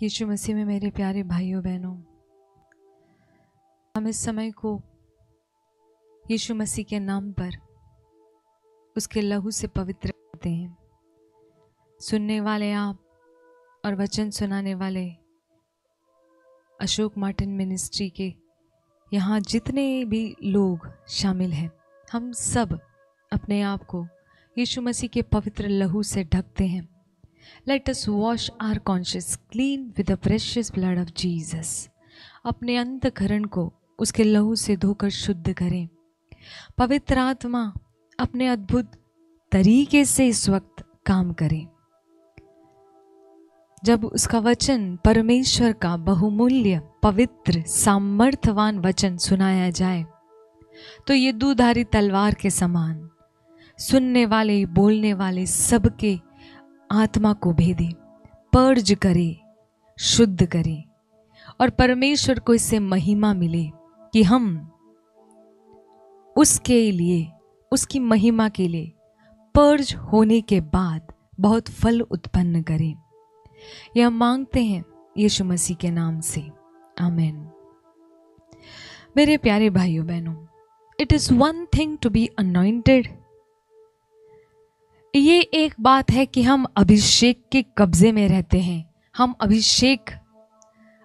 यीशु मसीह में मेरे प्यारे भाइयों बहनों, हम इस समय को यीशु मसीह के नाम पर उसके लहू से पवित्र करते हैं। सुनने वाले आप और वचन सुनाने वाले अशोक मार्टिन मिनिस्ट्री के यहाँ जितने भी लोग शामिल हैं, हम सब अपने आप को यीशु मसीह के पवित्र लहू से ढकते हैं। Let us wash our conscience clean with the precious blood of Jesus. अपने अंतःकरण को उसके लहू से धोकर शुद्ध करें। पवित्र आत्मा अपने अद्भुत तरीके से इस वक्त काम करें। जब उसका वचन, परमेश्वर का बहुमूल्य पवित्र सामर्थ्यवान वचन सुनाया जाए तो ये दुधारी तलवार के समान सुनने वाले, बोलने वाले सबके आत्मा को भेदे, पर्ज करे, शुद्ध करे और परमेश्वर को इससे महिमा मिले कि हम उसके लिए, उसकी महिमा के लिए पर्ज होने के बाद बहुत फल उत्पन्न करें। यह मांगते हैं यीशु मसीह के नाम से, आमीन। मेरे प्यारे भाइयों बहनों, it is one thing to be anointed. ये एक बात है कि हम अभिषेक के कब्जे में रहते हैं, हम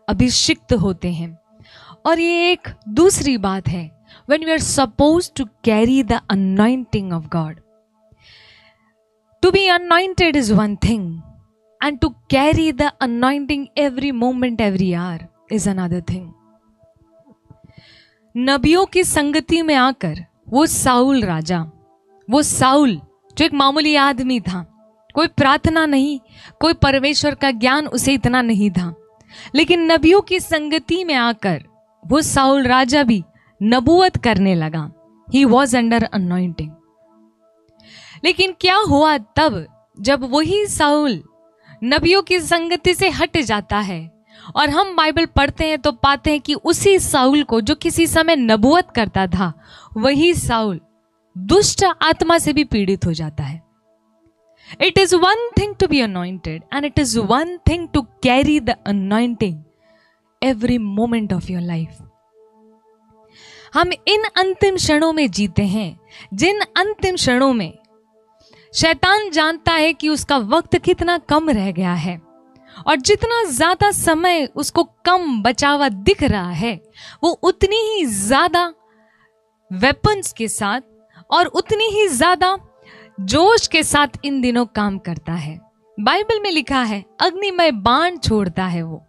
अभिषिक्त होते हैं। और ये एक दूसरी बात है, when we are supposed to carry the anointing of God. To be anointed is one thing, and to carry the anointing every moment, every hour is another thing. नबियों की संगति में आकर वो साउल राजा, वो साउल जो एक मामूली आदमी था, कोई प्रार्थना नहीं, कोई परमेश्वर का ज्ञान उसे इतना नहीं था, लेकिन नबियों की संगति में आकर वो साउल राजा भी नबूवत करने लगा। He was under anointing. लेकिन क्या हुआ तब जब वही साउल नबियों की संगति से हट जाता है और हम बाइबल पढ़ते हैं तो पाते हैं कि उसी साउल को जो किसी समय नबूवत करता था, वही साउल दुष्ट आत्मा से भी पीड़ित हो जाता है। It is one thing to be anointed and it is one thing to carry the anointing every moment of your life. हम इन अंतिम क्षणों में जीते हैं, जिन अंतिम क्षणों में शैतान जानता है कि उसका वक्त कितना कम रह गया है और जितना ज्यादा समय उसको कम बचा हुआ दिख रहा है, वो उतनी ही ज्यादा वेपन्स के साथ और उतनी ही ज्यादा जोश के साथ इन दिनों काम करता है। बाइबल में लिखा है, अग्निमय बाण छोड़ता है वो।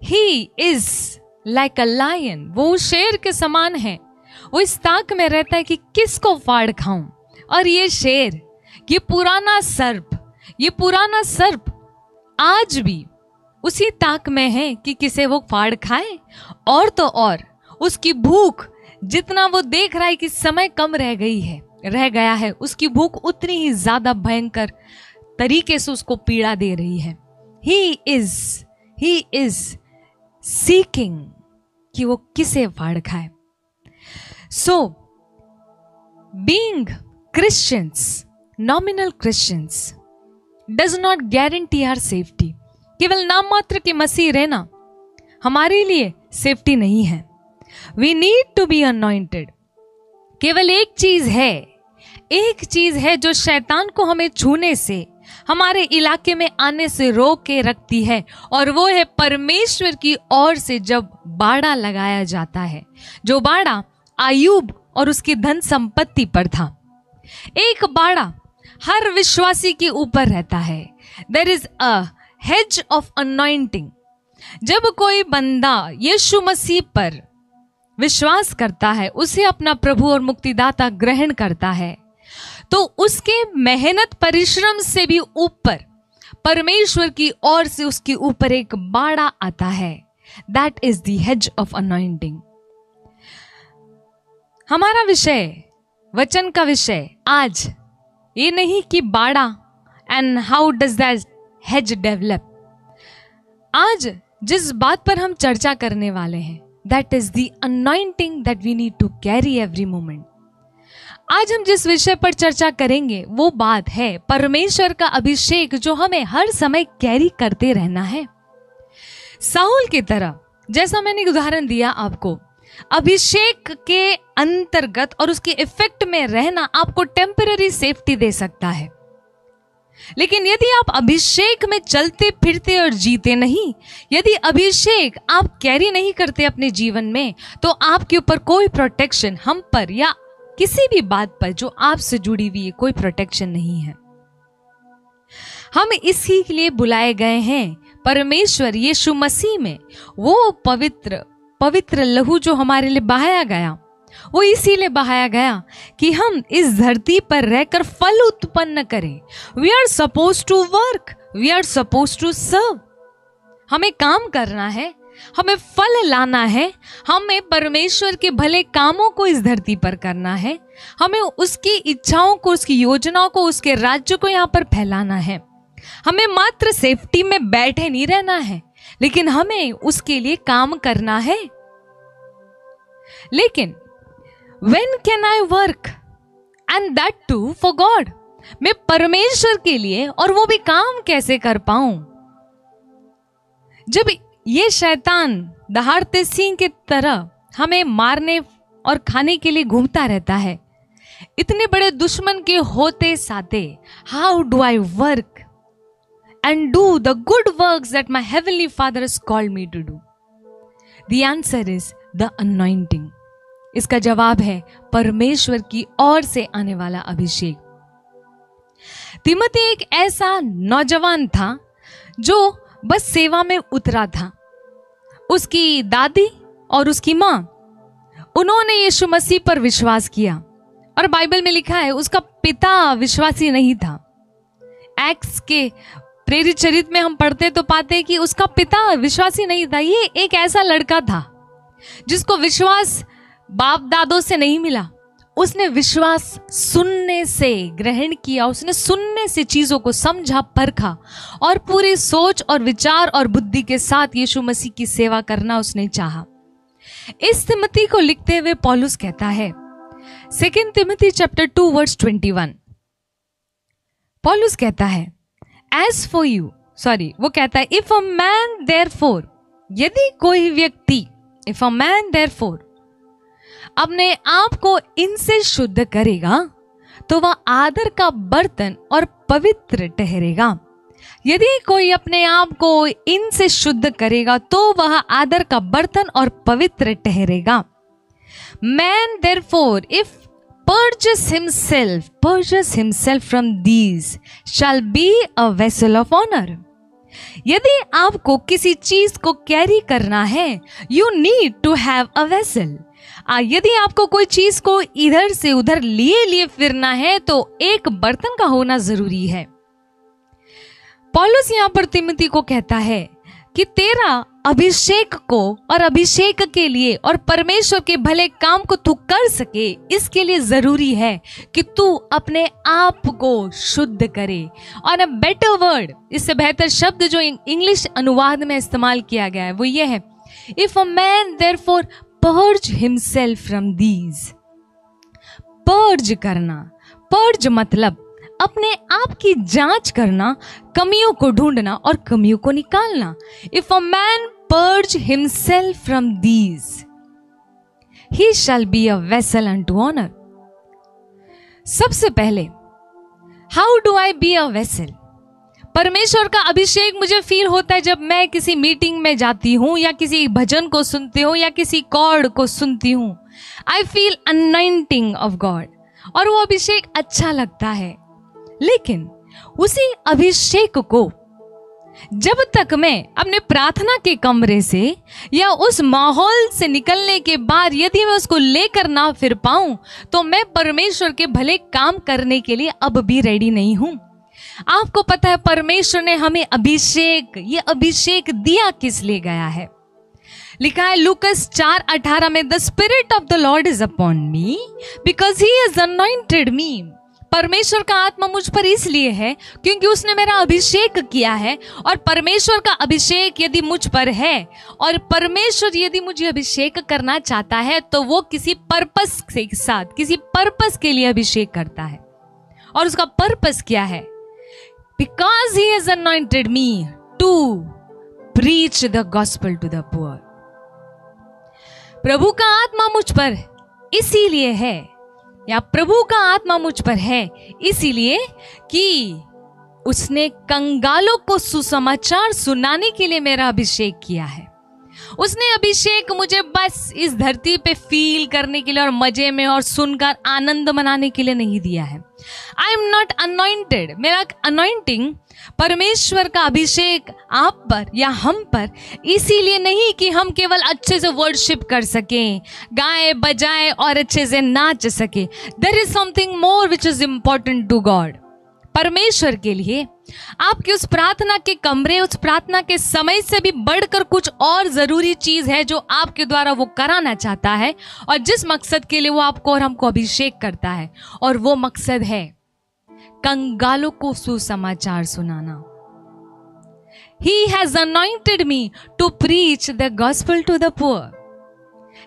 He is like a lion, वो शेर के समान है। वो इस ताक में रहता है कि किसको फाड़ खाऊं। और ये शेर, ये पुराना सर्प आज भी उसी ताक में है कि किसे वो फाड़ खाए। और तो और उसकी भूख, जितना वो देख रहा है कि समय कम रह गया है, उसकी भूख उतनी ही ज्यादा भयंकर तरीके से उसको पीड़ा दे रही है। ही इज सीकिंग कि वो किसे फाड़ खाए। So being Christians, nominal Christians does not guarantee our safety. केवल नाम मात्र के मसीह रहना हमारे लिए सेफ्टी नहीं है। We need to be anointed. केवल एक चीज है जो शैतान को हमें छूने से, हमारे इलाके में आने से रोक के रखती है, और वो है परमेश्वर की ओर से जब बाड़ा लगाया जाता है, जो बाड़ा आयूब और उसकी धन संपत्ति पर था। एक बाड़ा हर विश्वासी के ऊपर रहता है। There is a hedge of anointing. जब कोई बंदा यीशु मसीह पर विश्वास करता है, उसे अपना प्रभु और मुक्तिदाता ग्रहण करता है, तो उसके मेहनत परिश्रम से भी ऊपर परमेश्वर की ओर से उसके ऊपर एक बाड़ा आता है। That is the hedge of anointing. हमारा विषय, वचन का विषय आज ये नहीं कि बाड़ा and how does that hedge develop. आज जिस बात पर हम चर्चा करने वाले हैं, that is the anointing that we need to carry every moment. आज हम जिस विषय पर चर्चा करेंगे वो बात है परमेश्वर का अभिषेक, जो हमें हर समय कैरी करते रहना है। साउल की तरह, जैसा मैंने एक उदाहरण दिया आपको, अभिषेक के अंतर्गत और उसके इफेक्ट में रहना आपको टेम्पररी सेफ्टी दे सकता है, लेकिन यदि आप अभिषेक में चलते फिरते और जीते नहीं, यदि अभिषेक आप कैरी नहीं करते अपने जीवन में, तो आपके ऊपर कोई प्रोटेक्शन, हम पर या किसी भी बात पर जो आपसे जुड़ी हुई है, कोई प्रोटेक्शन नहीं है। हम इसी के लिए बुलाए गए हैं, परमेश्वर यीशु मसीह में वो पवित्र लहू जो हमारे लिए बहाया गया, वो इसीलिए बहाया गया कि हम इस धरती पर रहकर फल उत्पन्न करें। We are suppose to work, we are suppose to serve. हमें काम करना है, हमें फल लाना है, हमें परमेश्वर के भले कामों को इस धरती पर करना है, हमें उसकी इच्छाओं को, उसकी योजनाओं को, उसके राज्य को यहाँ पर फैलाना है। हमें मात्र सेफ्टी में बैठे नहीं रहना है, लेकिन हमें उसके लिए काम करना है। लेकिन when can I work and that too for God? मैं परमेश्वर के लिए और वो भी काम कैसे कर पाऊं? जब ये शैतान दहाड़ते सिंह की तरह हमें मारने और खाने के लिए घूमता रहता है, इतने बड़े दुश्मन के होते साथे, how do I work and do the good works that my heavenly Father has called me to do? The answer is the anointing. इसका जवाब है परमेश्वर की ओर से आने वाला अभिषेक। तिमोथी एक ऐसा नौजवान था जो बस सेवा में उतरा था। उसकी दादी और उसकी माँ, उन्होंने यीशु मसीह पर विश्वास किया, और बाइबल में लिखा है उसका पिता विश्वासी नहीं था। एक्ट्स के प्रेरित चरित्र में हम पढ़ते तो पाते कि उसका पिता विश्वासी नहीं था। ये एक ऐसा लड़का था जिसको विश्वास बाप दादों से नहीं मिला, उसने विश्वास सुनने से ग्रहण किया, उसने सुनने से चीजों को समझा, परखा, और पूरी सोच और विचार और बुद्धि के साथ यीशु मसीह की सेवा करना उसने चाहा। इस तिमोथी को लिखते हुए पौलुस कहता है, 2 तिमोथी चैप्टर 2 वर्स 21, पौलुस कहता है, एज फॉर यू, वो कहता है, इफ अ मैन देयरफॉर, यदि कोई व्यक्ति, इफ अ मैन देयरफॉर अपने आप को इनसे शुद्ध करेगा तो वह आदर का बर्तन और पवित्र ठहरेगा। यदि कोई अपने आप को इनसे शुद्ध करेगा तो वह आदर का बर्तन और पवित्र ठहरेगा। Man therefore if purges himself from these shall be a vessel of honor. यदि आपको किसी चीज को कैरी करना है, you need to have a vessel. यदि आपको कोई चीज को इधर से उधर लिए फिरना है तो एक बर्तन का होना जरूरी है। पौलुस यहाँ पर तिमोथी को कहता है कि तेरा अभिषेक को और अभिषेक के लिए और परमेश्वर के भले काम को तू कर सके, इसके लिए जरूरी है कि तू अपने आप को शुद्ध करे। और अ बेटर वर्ड, इससे बेहतर शब्द जो इंग्लिश अनुवाद में इस्तेमाल किया गया है वो ये है, if a man therefore purge himself from these. Purge करना, पर्ज मतलब अपने आप की जांच करना, कमियों को ढूंढना और कमियों को निकालना। If a man purge himself from these he shall be a vessel unto honour. सबसे पहले, how do I be a vessel? परमेश्वर का अभिषेक मुझे फील होता है जब मैं किसी मीटिंग में जाती हूँ या किसी भजन को सुनती हूँ या किसी कॉर्ड को सुनती हूँ। I feel anointing of God, और वो अभिषेक अच्छा लगता है। लेकिन उसी अभिषेक को जब तक मैं अपने प्रार्थना के कमरे से या उस माहौल से निकलने के बाद यदि मैं उसको लेकर ना फिर पाऊं, तो मैं परमेश्वर के भले काम करने के लिए अब भी रेडी नहीं हूं। आपको पता है परमेश्वर ने हमें ये अभिषेक दिया किस लिए गया है? लिखा है लूकस 4:18 में, the spirit of the Lord is upon me because he has anointed me. परमेश्वर का आत्मा मुझ पर इसलिए है क्योंकि उसने मेरा अभिषेक किया है। और परमेश्वर का अभिषेक यदि मुझ पर है और परमेश्वर यदि मुझे अभिषेक करना चाहता है तो वो किसी पर्पस के साथ, किसी पर्पस के लिए अभिषेक करता है। और उसका पर्पस क्या है? Because he has anointed me to preach the gospel to the poor. प्रभु का आत्मा मुझ पर इसीलिए है, या प्रभु का आत्मा मुझ पर है इसीलिए कि उसने कंगालों को सुसमाचार सुनाने के लिए मेरा अभिषेक किया है। उसने अभिषेक मुझे बस इस धरती पे फील करने के लिए और मजे में और सुनकर आनंद मनाने के लिए नहीं दिया है। I am not anointed. मेरा अनॉइंटिंग, परमेश्वर का अभिषेक आप पर या हम पर इसीलिए नहीं कि हम केवल अच्छे से वर्शिप कर सकें, गाएं बजाएं और अच्छे से नाच सके। There is something more which is important to God. परमेश्वर के लिए आपकी उस प्रार्थना के कमरे, उस प्रार्थना के समय से भी बढ़कर कुछ और जरूरी चीज है जो आपके द्वारा वो कराना चाहता है, और जिस मकसद के लिए वो आपको और हमको अभिषेक करता है, और वो मकसद है कंगालों को सुसमाचार सुनाना। He has anointed me to preach the gospel to the poor.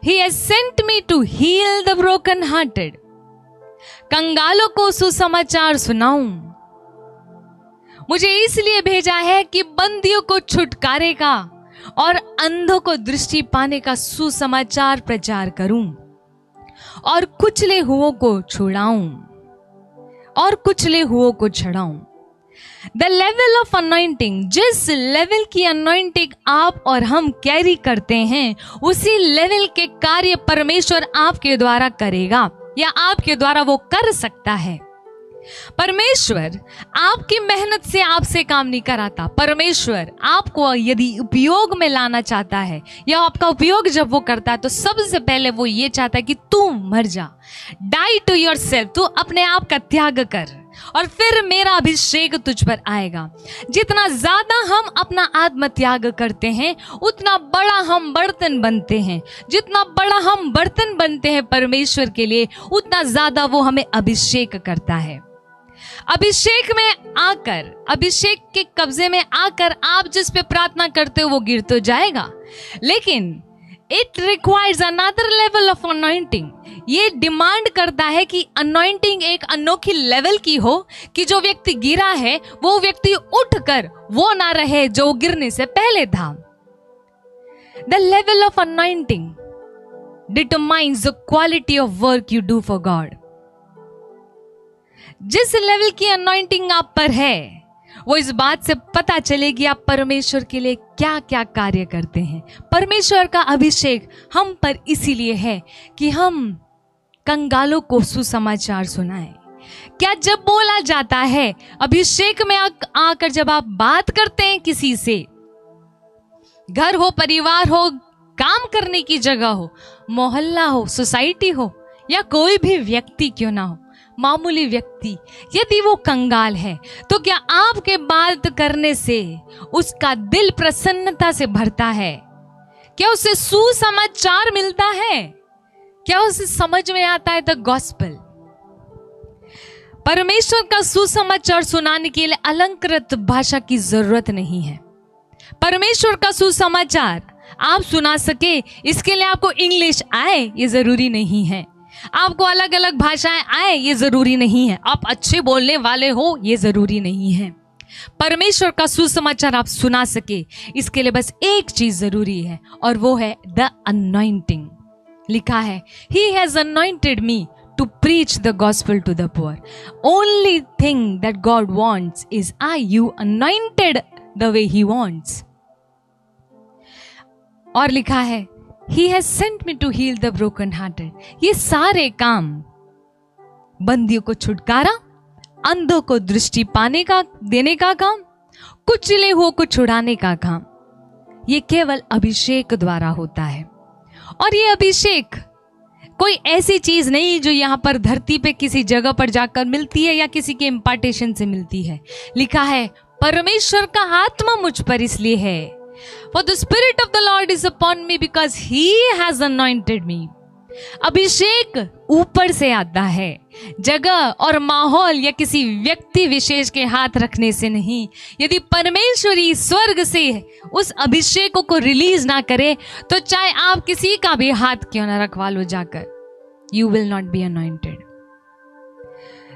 He has sent me to heal the broken hearted. कंगालों को सुसमाचार सुनाऊं। मुझे इसलिए भेजा है कि बंदियों को छुटकारे का और अंधों को दृष्टि पाने का सुसमाचार प्रचार करूं, और कुचले हुओं को छुड़ाऊं, और कुचले हुओं को छुड़ाऊं। द लेवल ऑफ अनॉइंटिंग, जिस लेवल की अनॉइंटिंग आप और हम कैरी करते हैं, उसी लेवल के कार्य परमेश्वर आपके द्वारा करेगा, या आपके द्वारा वो कर सकता है। परमेश्वर आपकी मेहनत से आपसे काम नहीं कराता। परमेश्वर आपको यदि उपयोग में लाना चाहता है, या आपका उपयोग जब वो करता है, तो सबसे पहले वो ये चाहता है कि तू मर जा, डाई टू योरसेल्फ, तू अपने आप का त्याग कर, और फिर मेरा अभिषेक तुझ पर आएगा। जितना ज्यादा हम अपना आत्म त्याग करते हैं, उतना बड़ा हम बर्तन बनते हैं। जितना बड़ा हम बर्तन बनते हैं परमेश्वर के लिए, उतना ज्यादा वो हमें अभिषेक करता है। अभिषेक में आकर, अभिषेक के कब्जे में आकर आप जिस पे प्रार्थना करते हो वो गिर तो जाएगा, लेकिन it requires another level of anointing. ये डिमांड करता है कि अनॉइंटिंग एक अनोखी लेवल की हो, कि जो व्यक्ति गिरा है वो व्यक्ति उठकर वो ना रहे जो गिरने से पहले था। The level of anointing determines the quality of work you do for God. जिस लेवल की अनॉइंटिंग आप पर है, वो इस बात से पता चलेगी आप परमेश्वर के लिए क्या क्या कार्य करते हैं। परमेश्वर का अभिषेक हम पर इसीलिए है कि हम कंगालों को सुसमाचार सुनाएं। क्या जब बोला जाता है अभिषेक में आकर जब आप बात करते हैं किसी से, घर हो, परिवार हो, काम करने की जगह हो, मोहल्ला हो, सोसाइटी हो, या कोई भी व्यक्ति क्यों ना हो, मामूली व्यक्ति, यदि वो कंगाल है, तो क्या आपके बात करने से उसका दिल प्रसन्नता से भरता है? क्या उसे सुसमाचार मिलता है? क्या उसे समझ में आता है द गॉस्पेल? परमेश्वर का सुसमाचार सुनाने के लिए अलंकृत भाषा की जरूरत नहीं है। परमेश्वर का सुसमाचार आप सुना सके, इसके लिए आपको इंग्लिश आए ये जरूरी नहीं है, आपको अलग अलग भाषाएं आए ये जरूरी नहीं है, आप अच्छे बोलने वाले हो ये जरूरी नहीं है। परमेश्वर का सुसमाचार आप सुना सके, इसके लिए बस एक चीज जरूरी है, और वो है द अनॉइंटिंग। लिखा है, He has anointed me to preach the gospel to the poor. Only thing that God wants is, are you anointed the way He wants? और लिखा है, He has sent me to heal the broken hearted. ये सारे काम, बंदियों को छुटकारा, अंधों को दृष्टि पाने का, देने का काम, कुचले हुओं को छुड़ाने का काम, ये केवल अभिषेक द्वारा होता है। और ये अभिषेक कोई ऐसी चीज नहीं जो यहाँ पर धरती पे किसी जगह पर जाकर मिलती है या किसी के इम्पार्टेशन से मिलती है। लिखा है, परमेश्वर का आत्मा मुझ पर इसलिए है, For the Spirit of the Lord is upon me because He has anointed me. अभिषेक ऊपर से आता है, जगह और माहौल या किसी व्यक्ति विशेष के हाथ रखने से नहीं। यदि परमेश्वरी स्वर्ग से उस अभिषेक को रिलीज ना करे, तो चाहे आप किसी का भी हाथ क्यों ना रखवा लो जाकर, you will not be anointed.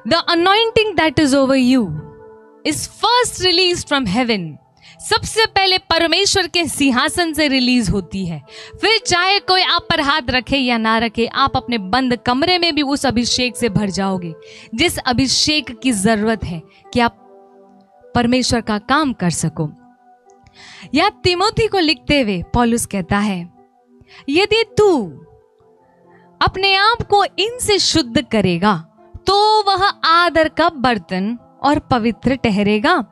The anointing that is over you is first released from heaven. सबसे पहले परमेश्वर के सिंहासन से रिलीज होती है। फिर चाहे कोई आप पर हाथ रखे या ना रखे, आप अपने बंद कमरे में भी उस अभिषेक से भर जाओगे, जिस अभिषेक की जरूरत है कि आप परमेश्वर का काम कर सको। या तिमोथी को लिखते हुए पौलुस कहता है, यदि तू अपने आप को इनसे शुद्ध करेगा तो वह आदर का बर्तन और पवित्र ठहरेगा।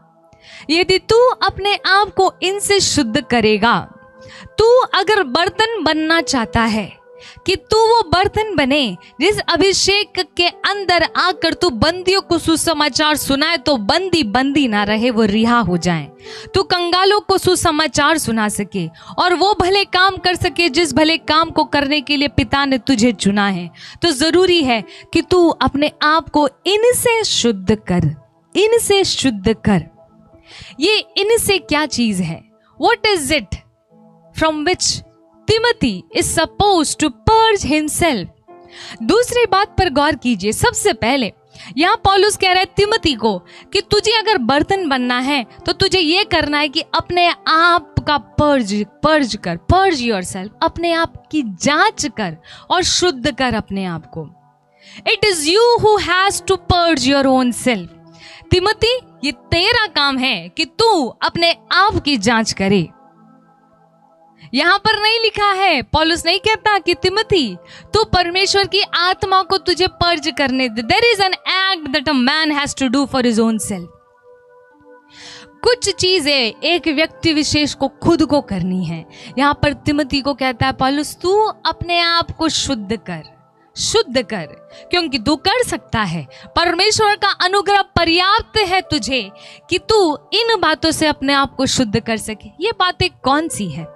यदि तू अपने आप को इनसे शुद्ध करेगा, तू अगर बर्तन बनना चाहता है कि तू वो बर्तन बने जिस अभिषेक के अंदर आकर तू बंदियों को सुसमाचार सुनाए, तो बंदी बंदी ना रहे, वो रिहा हो जाए। तू कंगालों को सुसमाचार सुना सके और वो भले काम कर सके जिस भले काम को करने के लिए पिता ने तुझे चुना है। तो जरूरी है कि तू अपने आप को इनसे शुद्ध कर, इनसे शुद्ध कर। ये इनसे क्या चीज है? What is it from which Timothy is supposed to purge himself? दूसरी बात पर गौर कीजिए। सबसे पहले यहाँ पौलुस कह रहा है तिमोथी को कि तुझे अगर बर्तन बनना है तो तुझे ये करना है कि अपने आप का पर्ज कर, पर्ज योरसेल्फ, अपने आप की जांच कर और शुद्ध कर अपने आप को। It is you who has to purge your own self. Timothy, ये तेरा काम है कि तू अपने आप की जांच करे। यहां पर नहीं लिखा है, पौलुस नहीं कहता कि तिमोथी तू परमेश्वर की आत्मा को तुझे पर्ज करने दे। There is an act that a man has to do for his own self. कुछ चीजें एक व्यक्ति विशेष को खुद को करनी है। यहां पर तिमोथी को कहता है पौलुस, तू अपने आप को शुद्ध कर, शुद्ध कर, क्योंकि तू कर सकता है। परमेश्वर का अनुग्रह पर्याप्त है तुझे कि तू इन बातों से अपने आप को शुद्ध कर सके। ये बातें कौन सी है?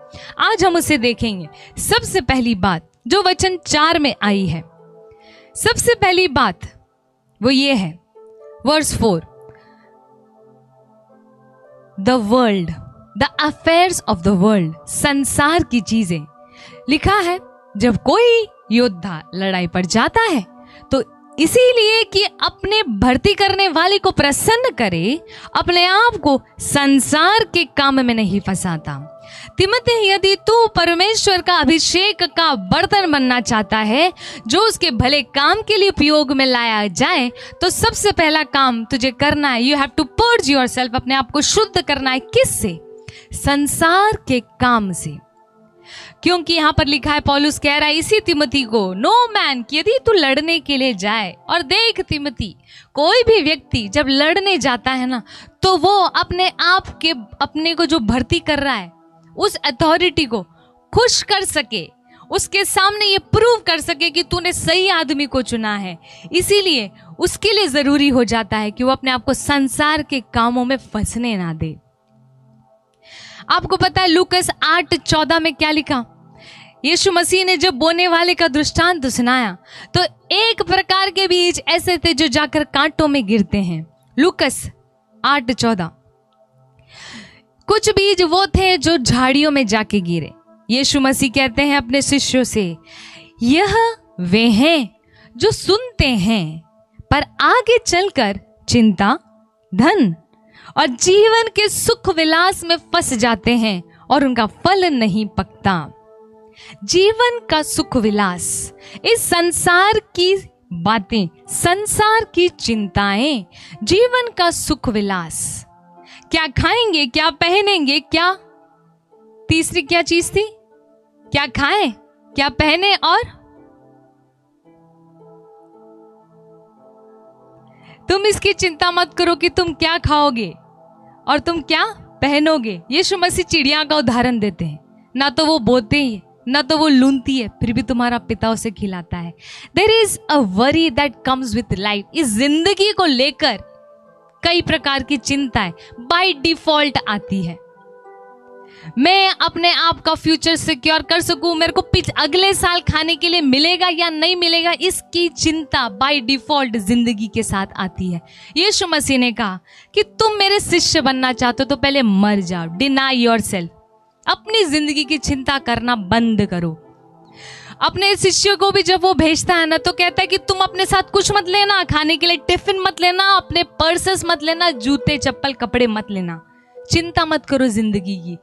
आज हम उसे देखेंगे। सबसे पहली बात जो वचन 4 में आई है, सबसे पहली बात वो ये है, verse 4, the world, the affairs of the world, संसार की चीजें। लिखा है जब कोई योद्धा लड़ाई पर जाता है तो इसीलिए कि अपने भर्ती करने वाले को प्रसन्न करे, अपने आप को संसार के काम में नहीं फंसाता। तिमोथी, यदि तू परमेश्वर का अभिषेक का बर्तन बनना चाहता है जो उसके भले काम के लिए उपयोग में लाया जाए, तो सबसे पहला काम तुझे करना है, you have to purge yourself, अपने आप को शुद्ध करना है। किससे? संसार के काम से। क्योंकि यहां पर लिखा है, पौलुस कह रहा है इसी तिमोथी को, नो मैन, यदि तू लड़ने के लिए जाए। और देख तिमोथी, कोई भी व्यक्ति जब लड़ने जाता है ना, तो वो अपने आप के, अपने को जो भर्ती कर रहा है उस अथॉरिटी को खुश कर सके, उसके सामने ये प्रूव कर सके कि तूने सही आदमी को चुना है। इसीलिए उसके लिए जरूरी हो जाता है कि वो अपने आप को संसार के कामों में फंसने ना दे। आपको पता है लूकस 8:14 में क्या लिखा? यीशु मसीह ने जब बोने वाले का दृष्टांत सुनाया तो एक प्रकार के बीज ऐसे थे जो जाकर कांटों में गिरते हैं। लूकस 8:14, कुछ बीज वो थे जो झाड़ियों में जाके गिरे। यीशु मसीह कहते हैं अपने शिष्यों से, यह वे हैं जो सुनते हैं पर आगे चलकर चिंता, धन और जीवन के सुख विलास में फंस जाते हैं और उनका फल नहीं पकता। जीवन का सुख विलास, इस संसार की बातें, संसार की चिंताएं, जीवन का सुख विलास, क्या खाएंगे, क्या पहनेंगे, क्या तीसरी क्या चीज थी, क्या खाएं, क्या पहने, और तुम इसकी चिंता मत करो कि तुम क्या खाओगे और तुम क्या पहनोगे। यीशु मसीह चिड़िया का उदाहरण देते हैं, ना तो वो बोते हैं ना तो वो लूनती है, फिर भी तुम्हारा पिता उसे खिलाता है। There is a worry that comes with life. इस जिंदगी को लेकर कई प्रकार की चिंताएं बाय डिफॉल्ट आती है। मैं अपने आप का फ्यूचर सिक्योर कर सकूं, मेरे को अगले साल खाने के लिए मिलेगा या नहीं मिलेगा, इसकी चिंता बाय डिफॉल्ट जिंदगी के साथ आती है। यीशु मसीह ने कहा कि तुम मेरे शिष्य बनना चाहते हो तो पहले मर जाओ, डिनाई योरसेल्फ, अपनी जिंदगी की चिंता करना बंद करो। अपने शिष्यों को भी जब वो भेजता है ना तो कहता है कि तुम अपने साथ कुछ मत लेना, खाने के लिए टिफिन मत लेना, अपने पर्सेस मत लेना, जूते चप्पल कपड़े मत लेना, चिंता मत करो जिंदगी की।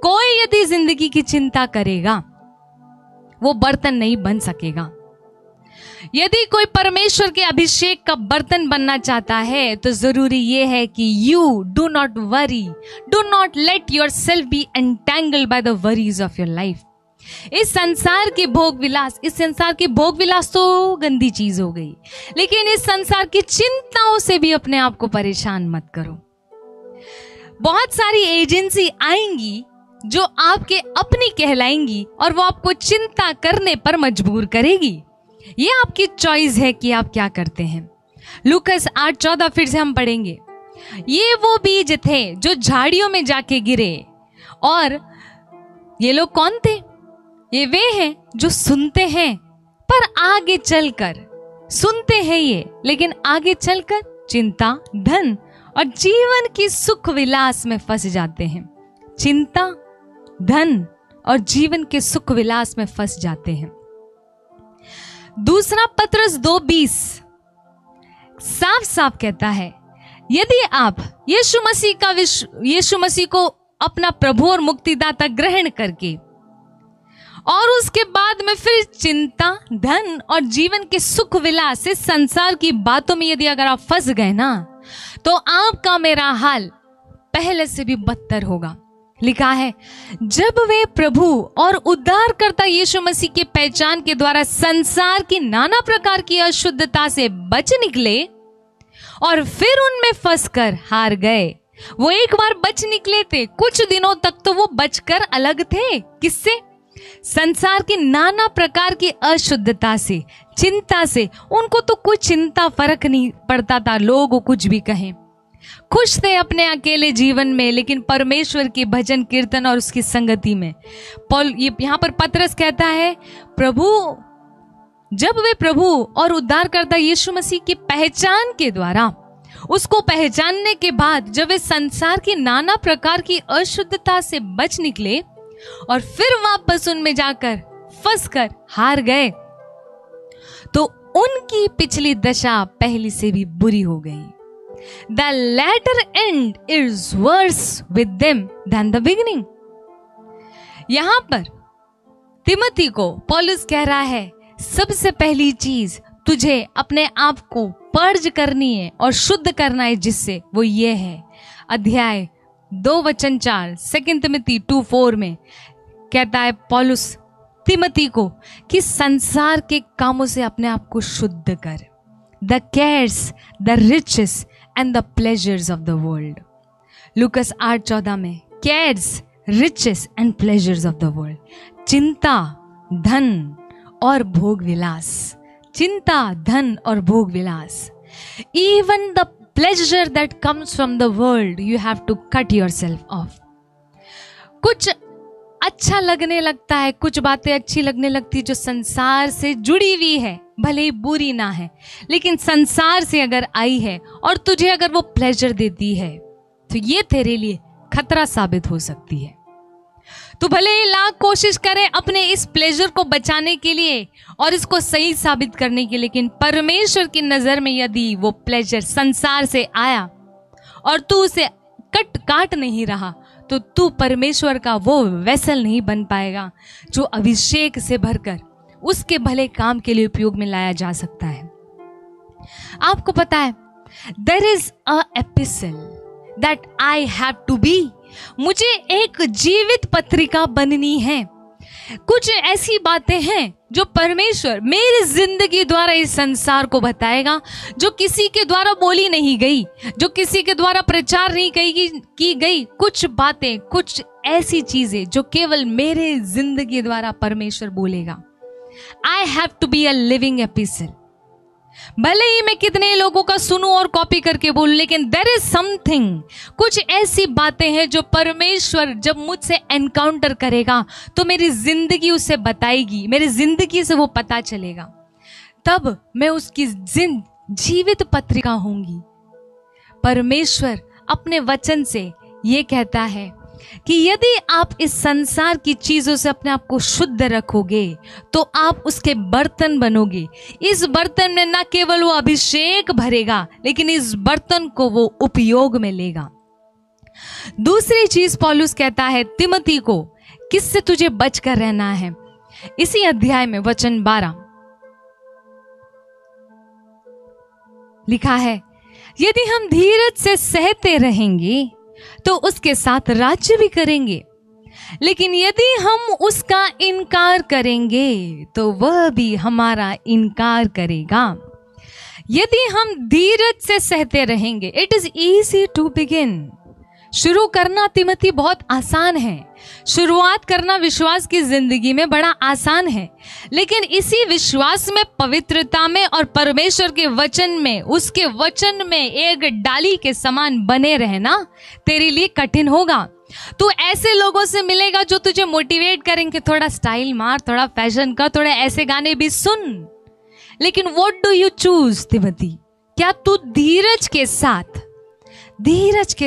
कोई यदि जिंदगी की चिंता करेगा वो बर्तन नहीं बन सकेगा। यदि कोई परमेश्वर के अभिषेक का बर्तन बनना चाहता है तो जरूरी ये है कि you do not worry, do not let your self be entangled by the worries of your life. इस संसार के भोग विलास, इस संसार के भोग विलास तो गंदी चीज हो गई, लेकिन इस संसार की चिंताओं से भी अपने आप को परेशान मत करो। बहुत सारी एजेंसी आएंगी जो आपके अपनी कहलाएंगी और वो आपको चिंता करने पर मजबूर करेगी। ये आपकी चॉइस है कि आप क्या करते हैं। लूकस 8:14 फिर से हम पढ़ेंगे। ये वो बीज थे जो झाड़ियों में जाके गिरे, और ये लोग कौन थे? ये वे हैं जो सुनते हैं पर आगे चलकर, सुनते हैं ये लेकिन आगे चलकर चिंता, धन और जीवन की सुख विलास में फंस जाते हैं। चिंता, धन और जीवन के सुख विलास में फंस जाते हैं। दूसरा पत्रस 2:20 साफ साफ कहता है, यदि आप यीशु मसीह को अपना प्रभु और मुक्तिदाता ग्रहण करके और उसके बाद में फिर चिंता, धन और जीवन के सुख विलास से संसार की बातों में यदि अगर आप फंस गए ना, तो आपका मेरा हाल पहले से भी बदतर होगा। लिखा है, जब वे प्रभु और उद्धारकर्ता यीशु मसीह के पहचान के द्वारा संसार की नाना प्रकार की अशुद्धता से बच निकले और फिर उनमें फंसकर हार गए। वो एक बार बच निकले थे, कुछ दिनों तक तो वो बचकर अलग थे। किससे? संसार की नाना प्रकार की अशुद्धता से, चिंता से। उनको तो कोई चिंता फर्क नहीं पड़ता था, लोग कुछ भी कहें। खुश थे अपने अकेले जीवन में, लेकिन परमेश्वर के भजन कीर्तन और उसकी संगति में। यहाँ पर पतरस कहता है, जब वे प्रभु और उद्धारकर्ता यीशु मसीह की पहचान के द्वारा, उसको पहचानने के बाद जब वे संसार की नाना प्रकार की अशुद्धता से बच निकले और फिर वापस उनमें जाकर फंसकर हार गए, तो उनकी पिछली दशा पहली से भी बुरी हो गई। The latter end is worse with them than the beginning. यहां पर तिमोथी को पौलुस कह रहा है, सबसे पहली चीज तुझे अपने आप को पर्ज करनी है और शुद्ध करना है, जिससे वो ये है। अध्याय 2:4 2 तिमोथी 2:4 में कहता है पौलुस तिमोथी को कि संसार के कामों से अपने आप को शुद्ध कर। The cares, the riches and the pleasures of the world. लूकस 8:14 में cares, riches and pleasures of the world. चिंता, धन और भोग विलास। चिंता, धन और भोग विलास। Even the pleasure that comes from the world, you have to cut yourself off. कुछ अच्छा लगने लगता है, कुछ बातें अच्छी लगने लगती जो संसार से जुड़ी हुई है, भले ही बुरी ना है, लेकिन संसार से अगर आई है और तुझे अगर वो प्लेजर देती है तो ये तेरे लिए खतरा साबित हो सकती है। तो भले ही लाख कोशिश करे अपने इस प्लेजर को बचाने के लिए और इसको सही साबित करने के लिए, लेकिन परमेश्वर की नजर में यदि वो प्लेजर संसार से आया और तू उसे काट नहीं रहा, तो तू परमेश्वर का वो वेसल नहीं बन पाएगा जो अभिषेक से भरकर उसके भले काम के लिए उपयोग में लाया जा सकता है। आपको पता है, there is a epistle that I have to be. मुझे एक जीवित पत्रिका बननी है। कुछ ऐसी बातें हैं जो परमेश्वर मेरी जिंदगी द्वारा इस संसार को बताएगा, जो किसी के द्वारा बोली नहीं गई, जो किसी के द्वारा प्रचार नहीं की गई। कुछ बातें, कुछ ऐसी चीजें जो केवल मेरे जिंदगी द्वारा परमेश्वर बोलेगा। I have to be a living epistle. भले ही मैं कितने लोगों का सुनूं और कॉपी करके बोलूं, लेकिन there is something, कुछ ऐसी बातें हैं जो परमेश्वर जब मुझसे एनकाउंटर करेगा तो मेरी जिंदगी उसे बताएगी, मेरी जिंदगी से वो पता चलेगा, तब मैं उसकी जीवित पत्रिका होंगी। परमेश्वर अपने वचन से ये कहता है कि यदि आप इस संसार की चीजों से अपने आप को शुद्ध रखोगे तो आप उसके बर्तन बनोगे। इस बर्तन में न केवल वो अभिषेक भरेगा, लेकिन इस बर्तन को वो उपयोग में लेगा। दूसरी चीज पौलुस कहता है तिमोथी को, किससे तुझे बचकर रहना है। इसी अध्याय में वचन 12 लिखा है, यदि हम धीरज से सहते रहेंगे तो उसके साथ राज्य भी करेंगे, लेकिन यदि हम उसका इनकार करेंगे तो वह भी हमारा इनकार करेगा। यदि हम धीरज से सहते रहेंगे, it is easy to begin. शुरू करना तिमोथी बहुत आसान है, शुरुआत करना विश्वास की जिंदगी में बड़ा आसान है, लेकिन इसी विश्वास में, पवित्रता में और परमेश्वर के वचन में, उसके वचन में एक डाली के समान बने रहना तेरे लिए कठिन होगा। तू ऐसे लोगों से मिलेगा जो तुझे मोटिवेट करेंगे, थोड़ा स्टाइल मार, थोड़ा फैशन कर, थोड़े ऐसे गाने भी सुन, लेकिन what do you choose Timothy? क्या तू धीरज के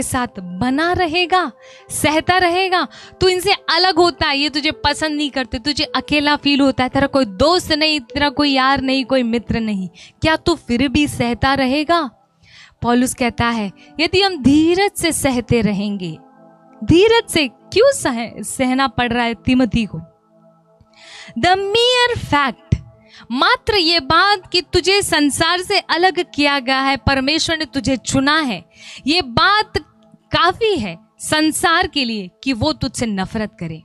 साथ बना रहेगा, सहता रहेगा? तू इनसे अलग होता है, ये तुझे पसंद नहीं करते, तुझे अकेला फील होता है, तेरा कोई दोस्त नहीं, तेरा कोई यार नहीं, कोई मित्र नहीं, क्या तू फिर भी सहता रहेगा? पौलुस कहता है यदि हम धीरज से सहते रहेंगे। धीरज से क्यों सहना पड़ रहा है तिमोथी को? द मियर फैक्ट, मात्र ये बात कि तुझे संसार से अलग किया गया है, परमेश्वर ने तुझे चुना है, ये बात काफी है संसार के लिए कि वो तुझसे नफरत करे।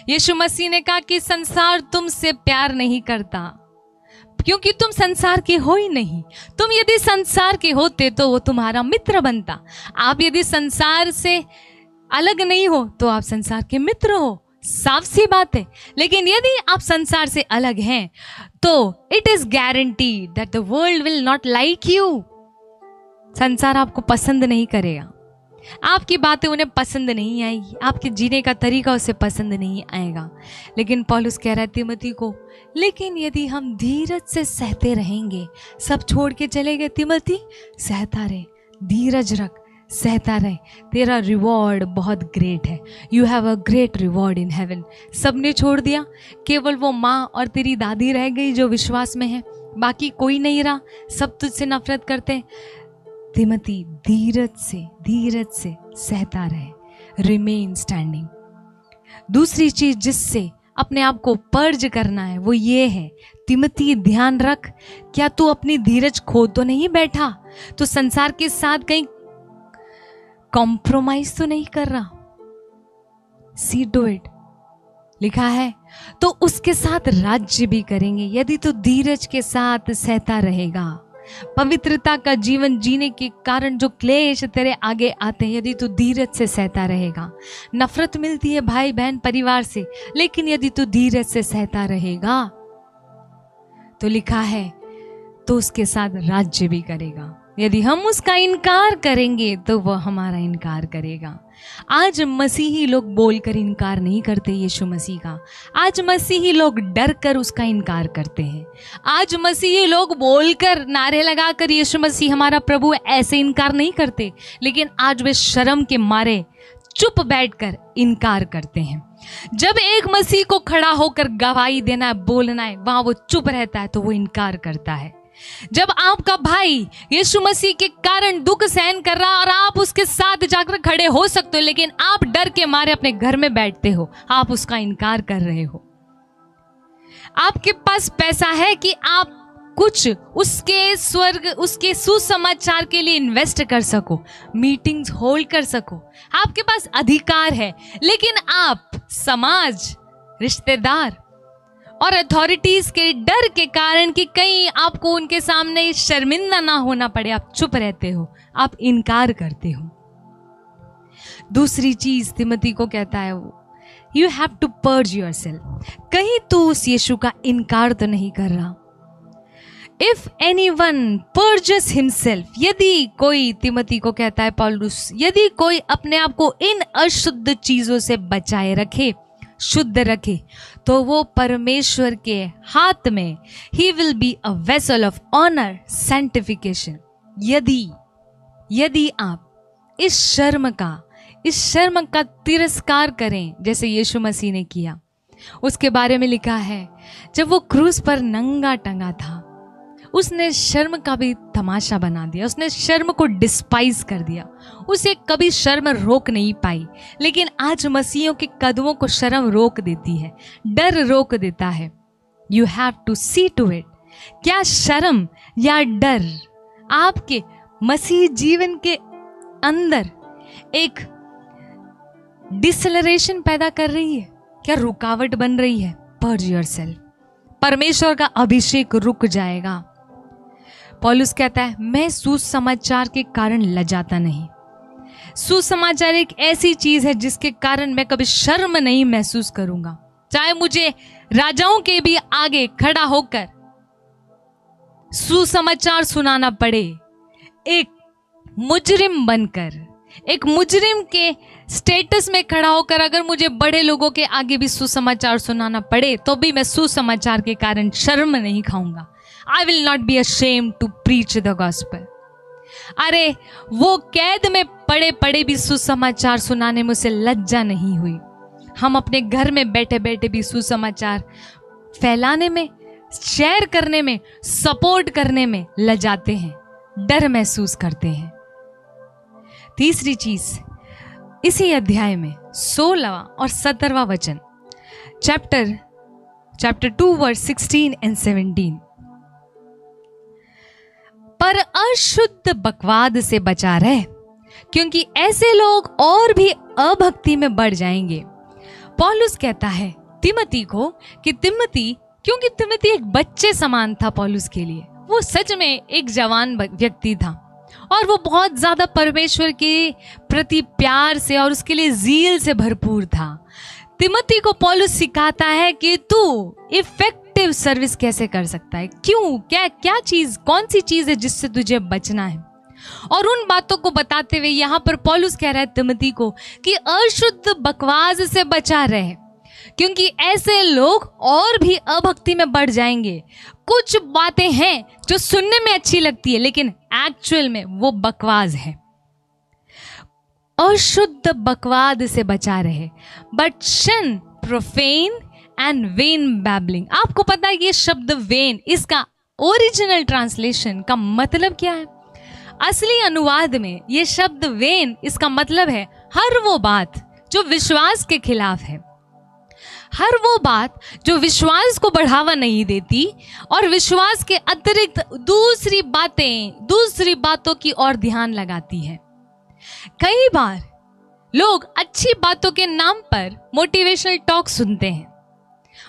यीशु मसीह ने कहा कि संसार तुमसे प्यार नहीं करता क्योंकि तुम संसार के हो ही नहीं। तुम यदि संसार के होते तो वो तुम्हारा मित्र बनता। आप यदि संसार से अलग नहीं हो तो आप संसार के मित्र हो, साफ सी बात है। लेकिन यदि आप संसार से अलग हैं तो it is guaranteed that the world will not like you. संसार आपको पसंद नहीं करेगा, आपकी बातें उन्हें पसंद नहीं आएगी, आपके जीने का तरीका उसे पसंद नहीं आएगा। लेकिन पौलुस कह रहा है तिमोथी को, लेकिन यदि हम धीरज से सहते रहेंगे, सब छोड़ के चले गए तिमोथी, सहता रहे, धीरज रख, सहता रहे, तेरा रिवॉर्ड बहुत ग्रेट है। You have a great reward in heaven. सबने छोड़ दिया, केवल वो माँ और तेरी दादी रह गई जो विश्वास में है, बाकी कोई नहीं रहा, सब तुझसे नफरत करते हैं। तिमोथी धीरज से सहता रहे, रिमेन स्टैंडिंग। दूसरी चीज जिससे अपने आप को पर्ज करना है वो ये है, तिमोथी ध्यान रख, क्या तू अपनी धीरज खो तो नहीं बैठा? तो संसार के साथ कहीं कॉम्प्रोमाइज तो नहीं कर रहा? सी टू इट, लिखा है तो उसके साथ राज्य भी करेंगे। यदि तू धीरज के साथ सहता रहेगा, पवित्रता का जीवन जीने के कारण जो क्लेश तेरे आगे आते हैं, यदि तू धीरज से सहता रहेगा, नफरत मिलती है भाई बहन परिवार से, लेकिन यदि तू धीरज से सहता रहेगा तो लिखा है तो उसके साथ राज्य भी करेगा। यदि हम उसका इनकार करेंगे तो वह हमारा इनकार करेगा। आज मसीही लोग बोलकर इनकार नहीं करते यीशु मसीह का। आज मसीही लोग डर कर उसका इनकार करते हैं। आज मसीही लोग बोलकर, नारे लगाकर यीशु मसीह हमारा प्रभु ऐसे इनकार नहीं करते, लेकिन आज वे शर्म के मारे चुप बैठकर इनकार करते हैं। जब एक मसीह को खड़ा होकर गवाही देना है, बोलना है, वहां वो चुप रहता है तो वो इनकार करता है। जब आपका भाई यीशु मसीह के कारण दुख सहन कर रहा और आप उसके साथ जाकर खड़े हो सकते हो, लेकिन आप डर के मारे अपने घर में बैठते हो, आप उसका इनकार कर रहे हो। आपके पास पैसा है कि आप कुछ उसके सुसमाचार के लिए इन्वेस्ट कर सको, मीटिंग्स होल्ड कर सको, आपके पास अधिकार है, लेकिन आप समाज, रिश्तेदार और अथॉरिटीज के डर के कारण कि कहीं आपको उनके सामने शर्मिंदा ना होना पड़े, आप चुप रहते हो, आप इनकार करते हो। दूसरी चीज तिमोथी को कहता है वो, you have to purge yourself. कहीं तू उस यीशु का इनकार तो नहीं कर रहा। इफ एनीवन पर्जेस हिमसेल्फ, यदि कोई, तिमोथी को कहता है पौलुस, यदि कोई अपने आप को इन अशुद्ध चीजों से बचाए रखे, शुद्ध रखे, तो वो परमेश्वर के हाथ में ही will be a vessel of honour sanctification. यदि आप इस शर्म का तिरस्कार करें जैसे यीशु मसीह ने किया। उसके बारे में लिखा है जब वो क्रूस पर नंगा टंगा था, उसने शर्म का भी तमाशा बना दिया, उसने शर्म को डिस्पाइज कर दिया, उसे कभी शर्म रोक नहीं पाई। लेकिन आज मसीहियों के कदमों को शर्म रोक देती है, डर रोक देता है। You have to see to it. क्या शर्म या डर आपके मसीह जीवन के अंदर एक डिसलरेशन पैदा कर रही है? क्या रुकावट बन रही है? Purge yourself. परमेश्वर का अभिषेक रुक जाएगा। पौलुस कहता है, मैं सुसमाचार के कारण लजाता नहीं। सुसमाचार एक ऐसी चीज है जिसके कारण मैं कभी शर्म नहीं महसूस करूंगा, चाहे मुझे राजाओं के भी आगे खड़ा होकर सुसमाचार सुनाना पड़े। एक मुजरिम बनकर, एक मुजरिम के स्टेटस में खड़ा होकर अगर मुझे बड़े लोगों के आगे भी सुसमाचार सुनाना पड़े तो भी मैं सुसमाचार के कारण शर्म नहीं खाऊंगा। I will not be ashamed to preach the gospel. अरे वो कैद में पड़े पड़े भी सुसमाचार सुनाने में उसे लज्जा नहीं हुई। हम अपने घर में बैठे बैठे भी सुसमाचार फैलाने में, शेयर करने में, सपोर्ट करने में लजाते हैं, डर महसूस करते हैं। तीसरी चीज इसी अध्याय में 16वां और 17वां वचन, चैप्टर 2 वर्स 16 एंड 17। पर अशुद्ध बकवाद से बचा रहे, क्योंकि ऐसे लोग और भी अभक्ति में बढ़ जाएंगे। पौलुस कहता है तिमोथी को कि क्योंकि तिमोथी एक बच्चे समान था पौलुस के लिए। वो सच में एक जवान व्यक्ति था और वो बहुत ज्यादा परमेश्वर के प्रति प्यार से और उसके लिए ज़ील से भरपूर था। तिमोथी को पौलुस सिखाता है कि तू इफेक्टिव सर्विस कैसे कर सकता है, क्यों, क्या चीज, कौन सी चीज है जिससे तुझे बचना है। और उन बातों को बताते हुए यहाँ पर पौलुस कह रहा है तिमोथी को कि अशुद्ध बकवास से बचा रहे, क्योंकि ऐसे लोग और भी अभक्ति में बढ़ जाएंगे। कुछ बातें हैं जो सुनने में अच्छी लगती है लेकिन एक्चुअल में वो बकवास है। अशुद्ध बकवाद से बचा रहे, बट शन, प्रोफेन एंड वेन बैबलिंग। आपको पता है ये शब्द वेन, इसका ओरिजिनल ट्रांसलेशन का मतलब क्या है? असली अनुवाद में ये शब्द वेन, इसका मतलब है हर वो बात जो विश्वास के खिलाफ है, हर वो बात जो विश्वास को बढ़ावा नहीं देती और विश्वास के अतिरिक्त दूसरी बातों की ओर ध्यान लगाती है। कई बार लोग अच्छी बातों के नाम पर मोटिवेशनल टॉक सुनते हैं।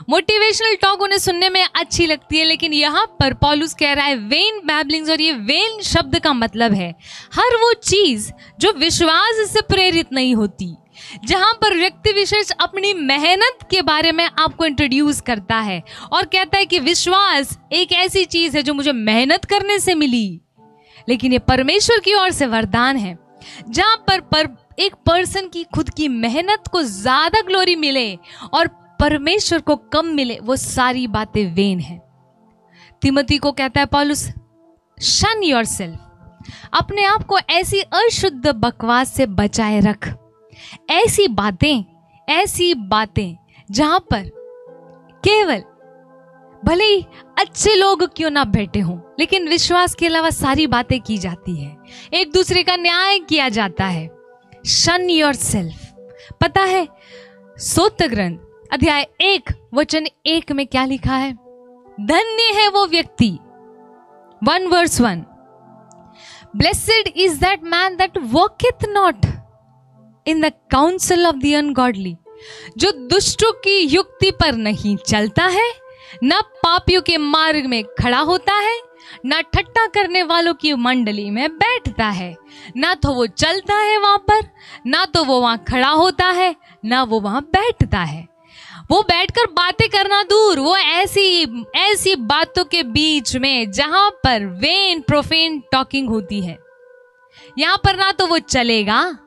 मोटिवेशनल टॉक उन्हें सुनने में अच्छी लगती है, लेकिन यहाँ पर पौलुस कह रहा है वेन बैबलिंग्स, और ये वेन शब्द का मतलब है हर वो चीज जो विश्वास से प्रेरित नहीं होती, जहां पर व्यक्ति विशेष अपनी मेहनत के बारे में आपको इंट्रोड्यूस करता है और कहता है कि विश्वास एक ऐसी चीज है जो मुझे मेहनत करने से मिली, लेकिन ये परमेश्वर की ओर से वरदान है। जहां पर एक पर्सन की खुद की मेहनत को ज्यादा ग्लोरी मिले और परमेश्वर को कम मिले, वो सारी बातें वेन है। तिमोथी को कहता है पौलुस, शन योरसेल्फ, अपने आप को ऐसी अशुद्ध बकवास से बचाए रख। ऐसी बातें जहां पर केवल भले ही अच्छे लोग क्यों ना बैठे हों, लेकिन विश्वास के अलावा सारी बातें की जाती है, एक दूसरे का न्याय किया जाता है। शन योरसेल्फ। पता है स्तोत्र ग्रंथ अध्याय 1 वचन 1 में क्या लिखा है? धन्य है वो व्यक्ति, 1 verse 1, blessed is that man that walketh not in the counsel of the ungodly, जो दुष्टों की युक्ति पर नहीं चलता है, न पापियों के मार्ग में खड़ा होता है, न ठट्टा करने वालों की मंडली में बैठता है। ना तो वो चलता है वहां पर, ना तो वो वहां खड़ा होता है, ना वो वहां बैठता है। वो बैठकर बातें करना दूर, वो ऐसी बातों के बीच में जहां पर वेन प्रोफेन टॉकिंग होती है, यहां पर ना तो वो चलेगा,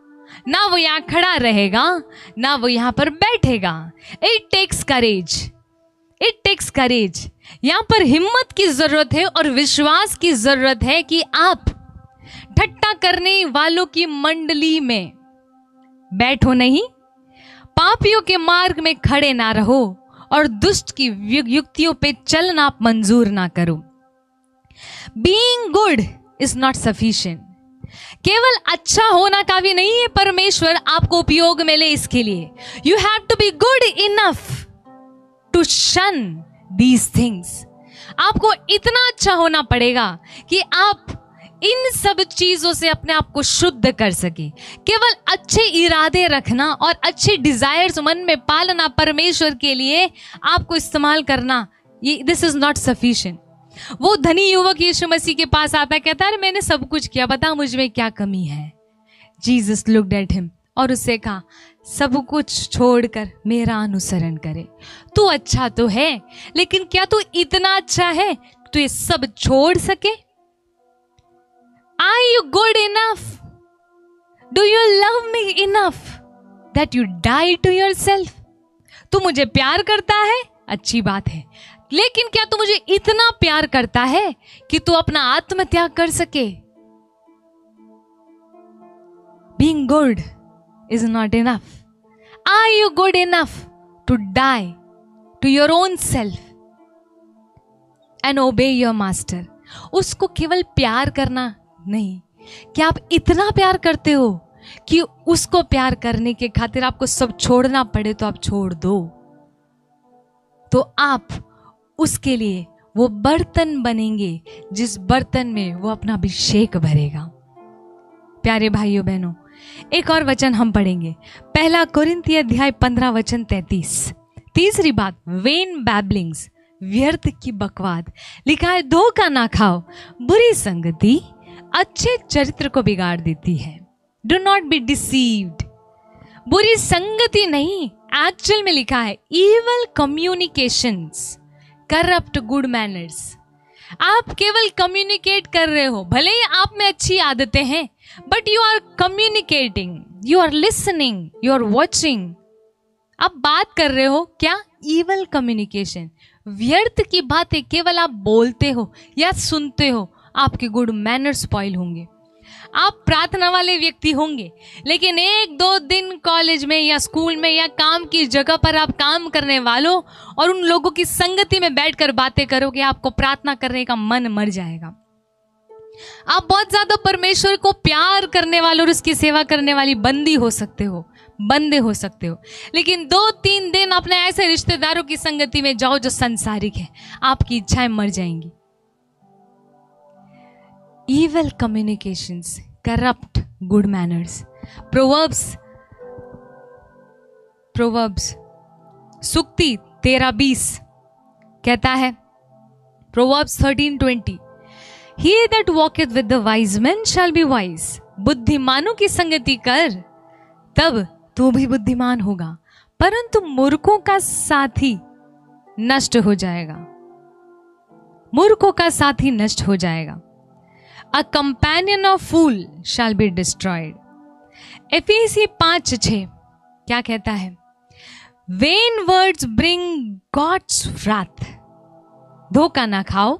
ना वो यहाँ खड़ा रहेगा, ना वो यहाँ पर बैठेगा। It takes courage. यहाँ पर हिम्मत की जरूरत है और विश्वास की जरूरत है कि आप ठट्टा करने वालों की मंडली में बैठो नहीं, पापियों के मार्ग में खड़े ना रहो और दुष्ट की युक्तियों पे चलना आप मंजूर ना करो। Being good is not sufficient. केवल अच्छा होना काफी नहीं है परमेश्वर आपको उपयोग में ले इसके लिए। You have to be good enough to shun these things. आपको इतना अच्छा होना पड़ेगा कि आप इन सब चीजों से अपने आप को शुद्ध कर सके। केवल अच्छे इरादे रखना और अच्छे डिजायर्स मन में पालना परमेश्वर के लिए आपको इस्तेमाल करना, ये दिस इज नॉट सफिशिएंट। वो धनी युवक यीशु मसीह के पास आता है, कहता है मैंने सब कुछ किया, बता मुझ में क्या कमी है। जीसस लुक्ड एट हिम और उससे कहा सब कुछ छोड़कर मेरा अनुसरण करे। तू अच्छा तो है, लेकिन क्या तू इतना अच्छा है तू ये सब छोड़ सके? Are you good enough? Do you love me enough that you die to yourself? तू मुझे प्यार करता है, अच्छी बात है, लेकिन क्या तू मुझे इतना प्यार करता है कि तू अपना आत्मत्याग कर सके? Being good is not enough. Are you good enough to die to your own self and obey your master? उसको केवल प्यार करना नहीं, क्या आप इतना प्यार करते हो कि उसको प्यार करने के खातिर आपको सब छोड़ना पड़े तो आप छोड़ दो, तो आप उसके लिए वो बर्तन बनेंगे जिस बर्तन में वो अपना अभिषेक भरेगा। प्यारे भाइयों बहनों, एक और वचन हम पढ़ेंगे, 1 कोरिन्थी अध्याय 15 वचन 33। तीसरी बात, वेन बैबलिंग्स, व्यर्थ की बकवाद। लिखा है धोखा ना खाओ, बुरी संगति अच्छे चरित्र को बिगाड़ देती है। Do not B deceived. बुरी संगति नहीं, एक्चुअल में लिखा है evil communications corrupt good manners. आप केवल कम्युनिकेट कर रहे हो, भले ही आप में अच्छी आदतें हैं, but you are communicating, you are listening, you are watching. आप बात कर रहे हो क्या? इवल कम्युनिकेशन, व्यर्थ की बातें केवल आप बोलते हो या सुनते हो, आपके गुड मैनर स्पॉइल होंगे। आप प्रार्थना वाले व्यक्ति होंगे, लेकिन 1-2 दिन कॉलेज में या स्कूल में या काम की जगह पर आप काम करने वालों और उन लोगों की संगति में बैठकर बातें करोगे, आपको प्रार्थना करने का मन मर जाएगा। आप बहुत ज्यादा परमेश्वर को प्यार करने वाले और उसकी सेवा करने वाली बंदे हो सकते हो, लेकिन 2-3 दिन अपने ऐसे रिश्तेदारों की संगति में जाओ जो संसारिक है, आपकी इच्छाएं मर जाएंगी। Evil communications corrupt good manners. Proverbs सुक्ति 13:20 कहता है, Proverbs 13:20, He that walketh with the wise men shall be wise. बुद्धिमानों की संगति कर, तब तू भी बुद्धिमान होगा, परंतु मूर्खों का साथी नष्ट हो जाएगा। A companion of fool shall be destroyed. एफेसी 5:6 क्या कहता है? Vain words bring God's wrath. धोखा ना खाओ,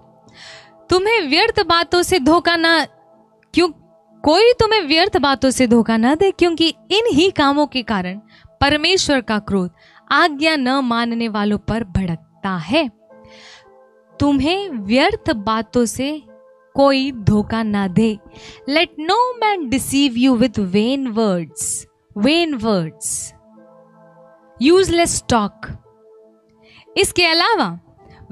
तुम्हें व्यर्थ बातों से धोखा ना कोई तुम्हें व्यर्थ बातों से धोखा ना दे, क्योंकि इन ही कामों के कारण परमेश्वर का क्रोध आज्ञा न मानने वालों पर भड़कता है। तुम्हें व्यर्थ बातों से कोई धोखा ना दे। Let no man deceive you with vain words, useless talk. इसके अलावा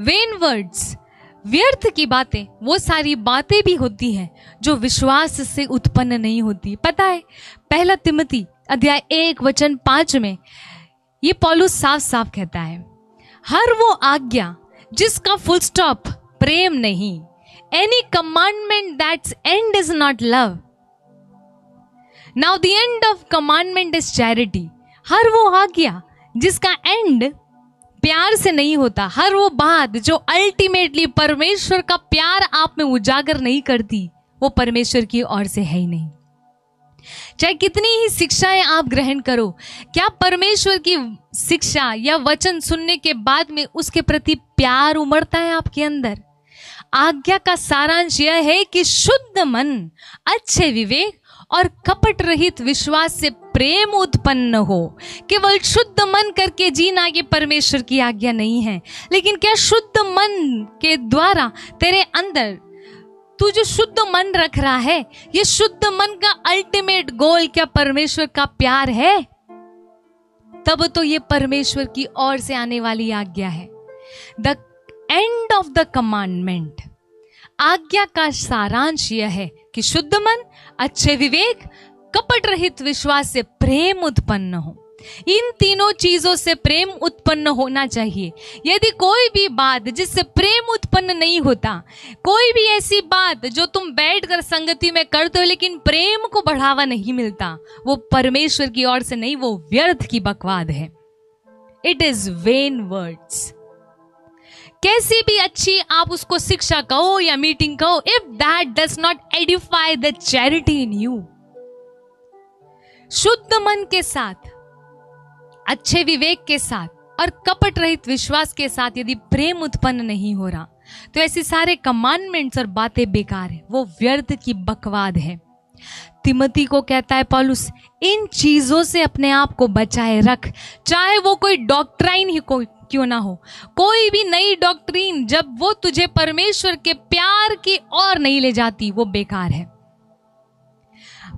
वेन वर्ड्स, व्यर्थ की बातें, वो सारी बातें भी होती हैं जो विश्वास से उत्पन्न नहीं होती। पता है, 1 तिमोथी अध्याय 1 वचन 5 में ये पौलुस साफ साफ कहता है, हर वो आज्ञा जिसका फुल स्टॉप प्रेम नहीं, any commandment that's end is not love. Now the end of commandment is charity. हर वो आज्ञा जिसका एंड प्यार से नहीं होता, हर वो बात जो अल्टीमेटली परमेश्वर का प्यार आप में उजागर नहीं करती, वो परमेश्वर की ओर से है ही नहीं। चाहे कितनी ही शिक्षाएं आप ग्रहण करो, क्या परमेश्वर की शिक्षा या वचन सुनने के बाद में उसके प्रति प्यार उमड़ता है आपके अंदर? आज्ञा का सारांश यह है कि शुद्ध मन, अच्छे विवेक और कपट रहित विश्वास से प्रेम उत्पन्न हो। केवल शुद्ध मन करके जीना ये परमेश्वर की आज्ञा नहीं है, लेकिन क्या शुद्ध मन के द्वारा तेरे अंदर तू जो शुद्ध मन रख रहा है, ये शुद्ध मन का अल्टीमेट गोल क्या परमेश्वर का प्यार है? तब तो ये परमेश्वर की ओर से आने वाली आज्ञा है। The end of the commandment, आज्ञा का सारांश यह है कि शुद्ध मन, अच्छे विवेक, कपट रहित विश्वास से प्रेम उत्पन्न हो। इन तीनों चीजों से प्रेम उत्पन्न होना चाहिए। यदि कोई भी बात जिससे प्रेम उत्पन्न नहीं होता, कोई भी ऐसी बात जो तुम बैठकर संगति में करते हो लेकिन प्रेम को बढ़ावा नहीं मिलता, वो परमेश्वर की ओर से नहीं, वो व्यर्थ की बकवाद है। It is when words. कैसी भी अच्छी आप उसको शिक्षा कहो या मीटिंग कहो, if that does not Edify the charity in you, शुद्ध मन के साथ, अच्छे विवेक के साथ और कपट रहित विश्वास के साथ यदि प्रेम उत्पन्न नहीं हो रहा, तो ऐसे सारे कमांडमेंट्स और बातें बेकार है, वो व्यर्थ की बकवाद है। तिमोथी को कहता है पौलुस, इन चीजों से अपने आप को बचाए रख। चाहे वो कोई डॉक्ट्राइन ही क्यों ना हो, कोई भी नई डॉक्ट्रीन जब वो तुझे परमेश्वर के प्यार की ओर नहीं ले जाती, वो बेकार है।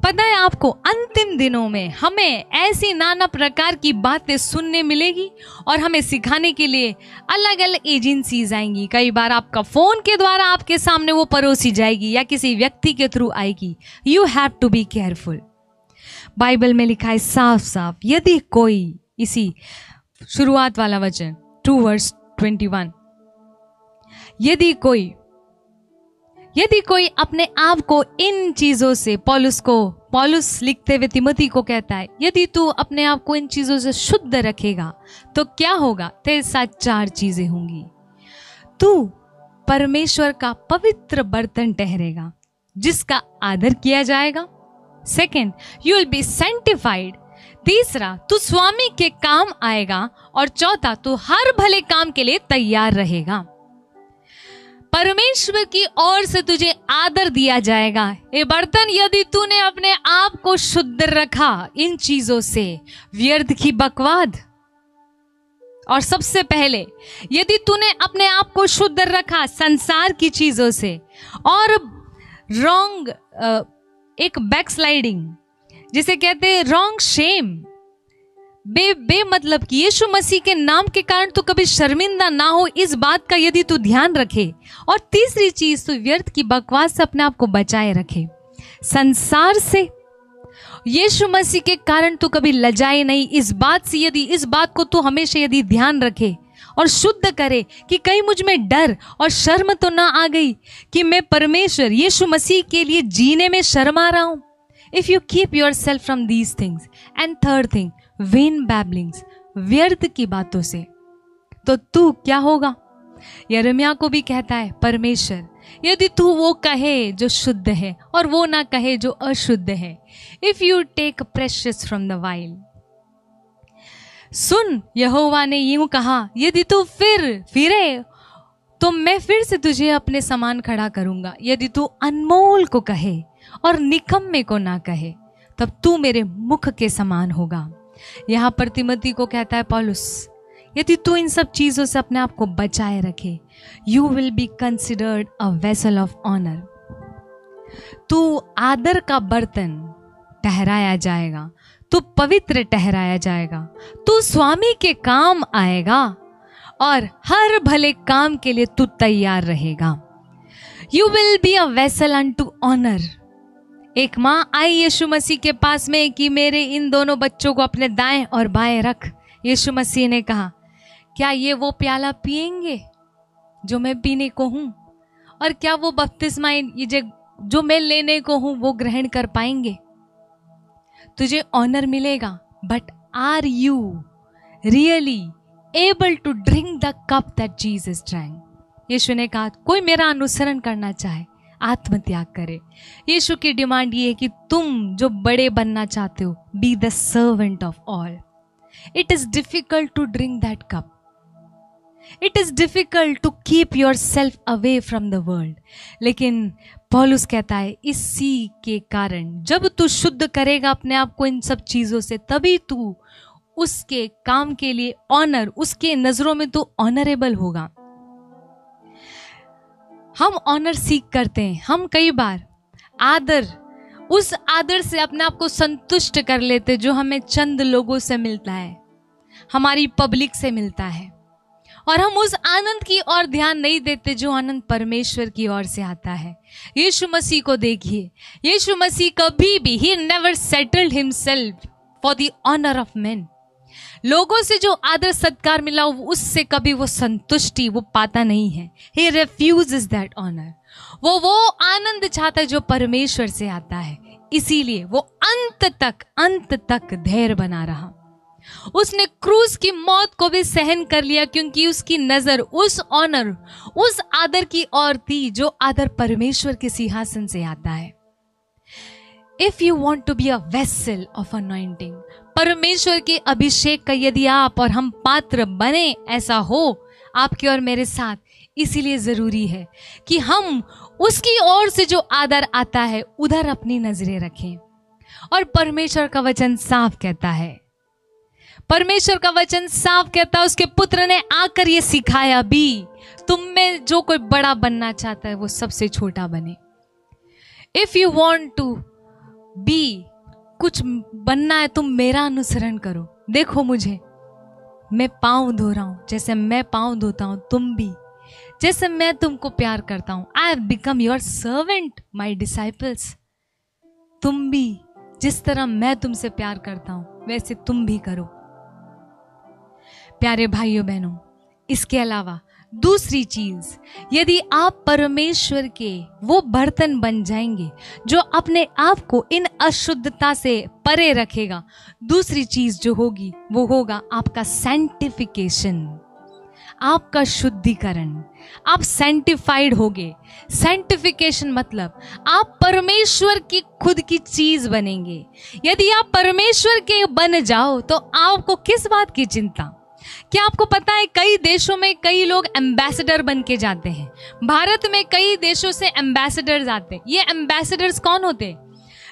पता है आपको, अंतिम दिनों में हमें ऐसी नाना प्रकार की बातें सुनने मिलेगी और हमें सिखाने के लिए अलग अलग एजेंसीज आएंगी। कई बार आपका फोन के द्वारा आपके सामने वो परोसी जाएगी या किसी व्यक्ति के थ्रू आएगी। You have to be careful. Bible में लिखा है साफ साफ, यदि कोई, इसी शुरुआत वाला वचन 2:21, यदि कोई अपने आप को इन चीजों से, पौलुस लिखते हुए तिमोथी को कहता है, यदि तू अपने आप को इन चीजों से शुद्ध रखेगा तो क्या होगा? तेरे साथ 4 चीजें होंगी। तू परमेश्वर का पवित्र बर्तन ठहरेगा जिसका आदर किया जाएगा। Second, you will be sanctified. तीसरा, तू स्वामी के काम आएगा। और चौथा, तू हर भले काम के लिए तैयार रहेगा। परमेश्वर की ओर से तुझे आदर दिया जाएगा। ये बर्तन, यदि तूने अपने आप को शुद्ध रखा इन चीजों से, व्यर्थ की बकवाद। और सबसे पहले, यदि तूने अपने आप को शुद्ध रखा संसार की चीजों से और रॉन्ग, एक बैकस्लाइडिंग जिसे कहते हैं रॉन्ग शेम, मतलब कि यीशु मसीह के नाम के कारण तू कभी शर्मिंदा ना हो, इस बात का यदि तू ध्यान रखे। और तीसरी चीज, तू व्यर्थ की बकवास से अपने आप को बचाए रखे। संसार से, यीशु मसीह के कारण तू कभी लजाए नहीं। इस बात को तू हमेशा यदि ध्यान रखे और शुद्ध करे कि कहीं मुझ में डर और शर्म तो ना आ गई कि मैं परमेश्वर यीशु मसीह के लिए जीने में शर्मा रहा हूं। If you keep your self from these things. And third thing, vain babblings, व्यर्थ की बातों से, तो तू क्या होगा? यिर्मयाह को भी कहता है परमेश्वर, यदि तू वो कहे जो शुद्ध है और वो ना कहे जो अशुद्ध है, if you take precious from the wild. सुन, यहोवा ने यूं कहा, यदि तू फिरे तो मैं फिर से तुझे अपने समान खड़ा करूंगा। यदि तू अनमोल को कहे और निकम्मे को ना कहे, तब तू मेरे मुख के समान होगा। यहां पर तिमोथी को कहता है पौलुस, यदि तू इन सब चीजों से अपने आप को बचाए रखे, you will be considered a vessel of honour. तू आदर का बर्तन ठहराया जाएगा, तू पवित्र ठहराया जाएगा, तू स्वामी के काम आएगा और हर भले काम के लिए तू तैयार रहेगा। You will be a vessel unto honour. एक माँ आई यीशु मसीह के पास में कि मेरे इन दोनों बच्चों को अपने दाएं और बाएं रख। यीशु मसीह ने कहा, क्या ये वो प्याला पिएंगे जो मैं पीने को हूं? और क्या वो बपतिस्मा जो मैं लेने को हूं वो ग्रहण कर पाएंगे? तुझे ऑनर मिलेगा, but are you really able to drink the cup that Jesus drank? यीशु ने कहा, कोई मेरा अनुसरण करना चाहे आत्मत्याग करे। यीशु की डिमांड ये है कि तुम जो बड़े बनना चाहते हो, be the servant of all. It is difficult to drink that cup. It is difficult to keep your self away from the world. लेकिन पौलुस कहता है, इसी के कारण जब तू शुद्ध करेगा अपने आप को इन सब चीजों से, तभी तू उसके काम के लिए ऑनर, उसके नजरों में तू ऑनरेबल होगा। हम ऑनर सीख करते हैं, हम कई बार आदर, उस आदर से अपने आप को संतुष्ट कर लेते जो हमें चंद लोगों से मिलता है, हमारी पब्लिक से मिलता है, और हम उस आनंद की ओर ध्यान नहीं देते जो आनंद परमेश्वर की ओर से आता है। यीशु मसीह को देखिए, यीशु मसीह कभी भी he never settled himself for the honour of men. लोगों से जो आदर सत्कार मिला उससे कभी वो संतुष्टि वो पाता नहीं है। ही रिफ्यूजेस दैट ऑनर। वो आनंद चाहता है जो परमेश्वर से आता है, इसीलिए वो अंत तक धैर्य बना रहा। उसने क्रूस की मौत को भी सहन कर लिया क्योंकि उसकी नजर उस ऑनर, उस आदर की ओर थी जो आदर परमेश्वर के सिंहासन से आता है। If you want to be a vessel of anointing, परमेश्वर के अभिषेक का यदि आप और हम पात्र बने, ऐसा हो आपके और मेरे साथ, इसीलिए जरूरी है कि हम उसकी ओर से जो आदर आता है उधर अपनी नजरें रखें। और परमेश्वर का वचन साफ कहता है, परमेश्वर का वचन साफ कहता है, उसके पुत्र ने आकर ये सिखाया भी, तुम में जो कोई बड़ा बनना चाहता है वो सबसे छोटा बने। If you want to be, कुछ बनना है, तुम मेरा अनुसरण करो। देखो मुझे, मैं पाँव धो रहा हूं, जैसे मैं पाँव धोता हूं तुम भी, जैसे मैं तुमको प्यार करता हूं, I have become your servant my disciples. तुम भी जिस तरह मैं तुमसे प्यार करता हूं वैसे तुम भी करो। प्यारे भाइयों बहनों, इसके अलावा दूसरी चीज, यदि आप परमेश्वर के वो बर्तन बन जाएंगे जो अपने आप को इन अशुद्धता से परे रखेगा, दूसरी चीज जो होगी वो होगा आपका सैंक्टिफिकेशन, आपका शुद्धिकरण। आप सैंक्टिफाइड होगे। सैंक्टिफिकेशन मतलब आप परमेश्वर की खुद की चीज बनेंगे। यदि आप परमेश्वर के बन जाओ तो आपको किस बात की चिंता। क्या आपको पता है कई देशों में कई लोग एम्बेसडर बन के जाते हैं। भारत में कई देशों से एम्बेसडर्स आते हैं। ये एम्बेसडर्स कौन होते हैं?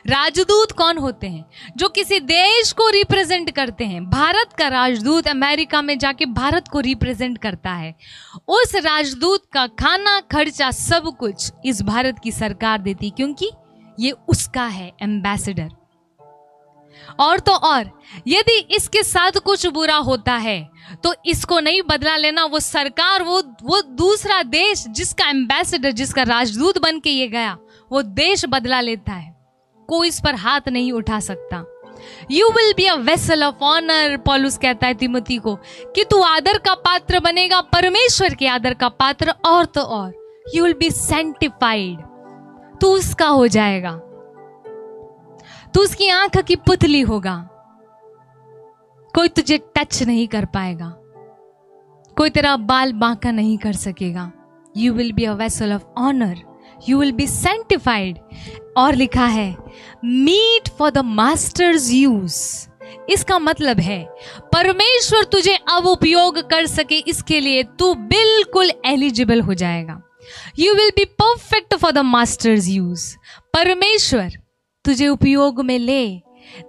राजदूत कौन होते हैं? जो किसी देश को रिप्रेजेंट करते हैं। भारत का राजदूत अमेरिका में जाके भारत को रिप्रेजेंट करता है। उस राजदूत का खाना खर्चा सब कुछ इस भारत की सरकार देती, क्योंकि ये उसका है एम्बेसडर। और तो और यदि इसके साथ कुछ बुरा होता है तो इसको नहीं बदला लेना, वो सरकार, वो दूसरा देश जिसका एम्बेसडर, जिसका राजदूत बन के ये गया, वो देश बदला लेता है। कोई इस पर हाथ नहीं उठा सकता। You will be a vessel of honour, पौलुस कहता है तिमोथी को कि तू आदर का पात्र बनेगा, परमेश्वर के आदर का पात्र। और तो और यू विल बी सैंक्टिफाइड, तू उसका हो जाएगा, तू उसकी आंख की पुतली होगा। कोई तुझे टच नहीं कर पाएगा, कोई तेरा बाल बांका नहीं कर सकेगा। You will be a vessel of honour, you will be sanctified. और लिखा है meet for the master's use. इसका मतलब है परमेश्वर तुझे अब उपयोग कर सके, इसके लिए तू बिल्कुल एलिजिबल हो जाएगा। You will be perfect for the master's use. परमेश्वर तुझे उपयोग में ले,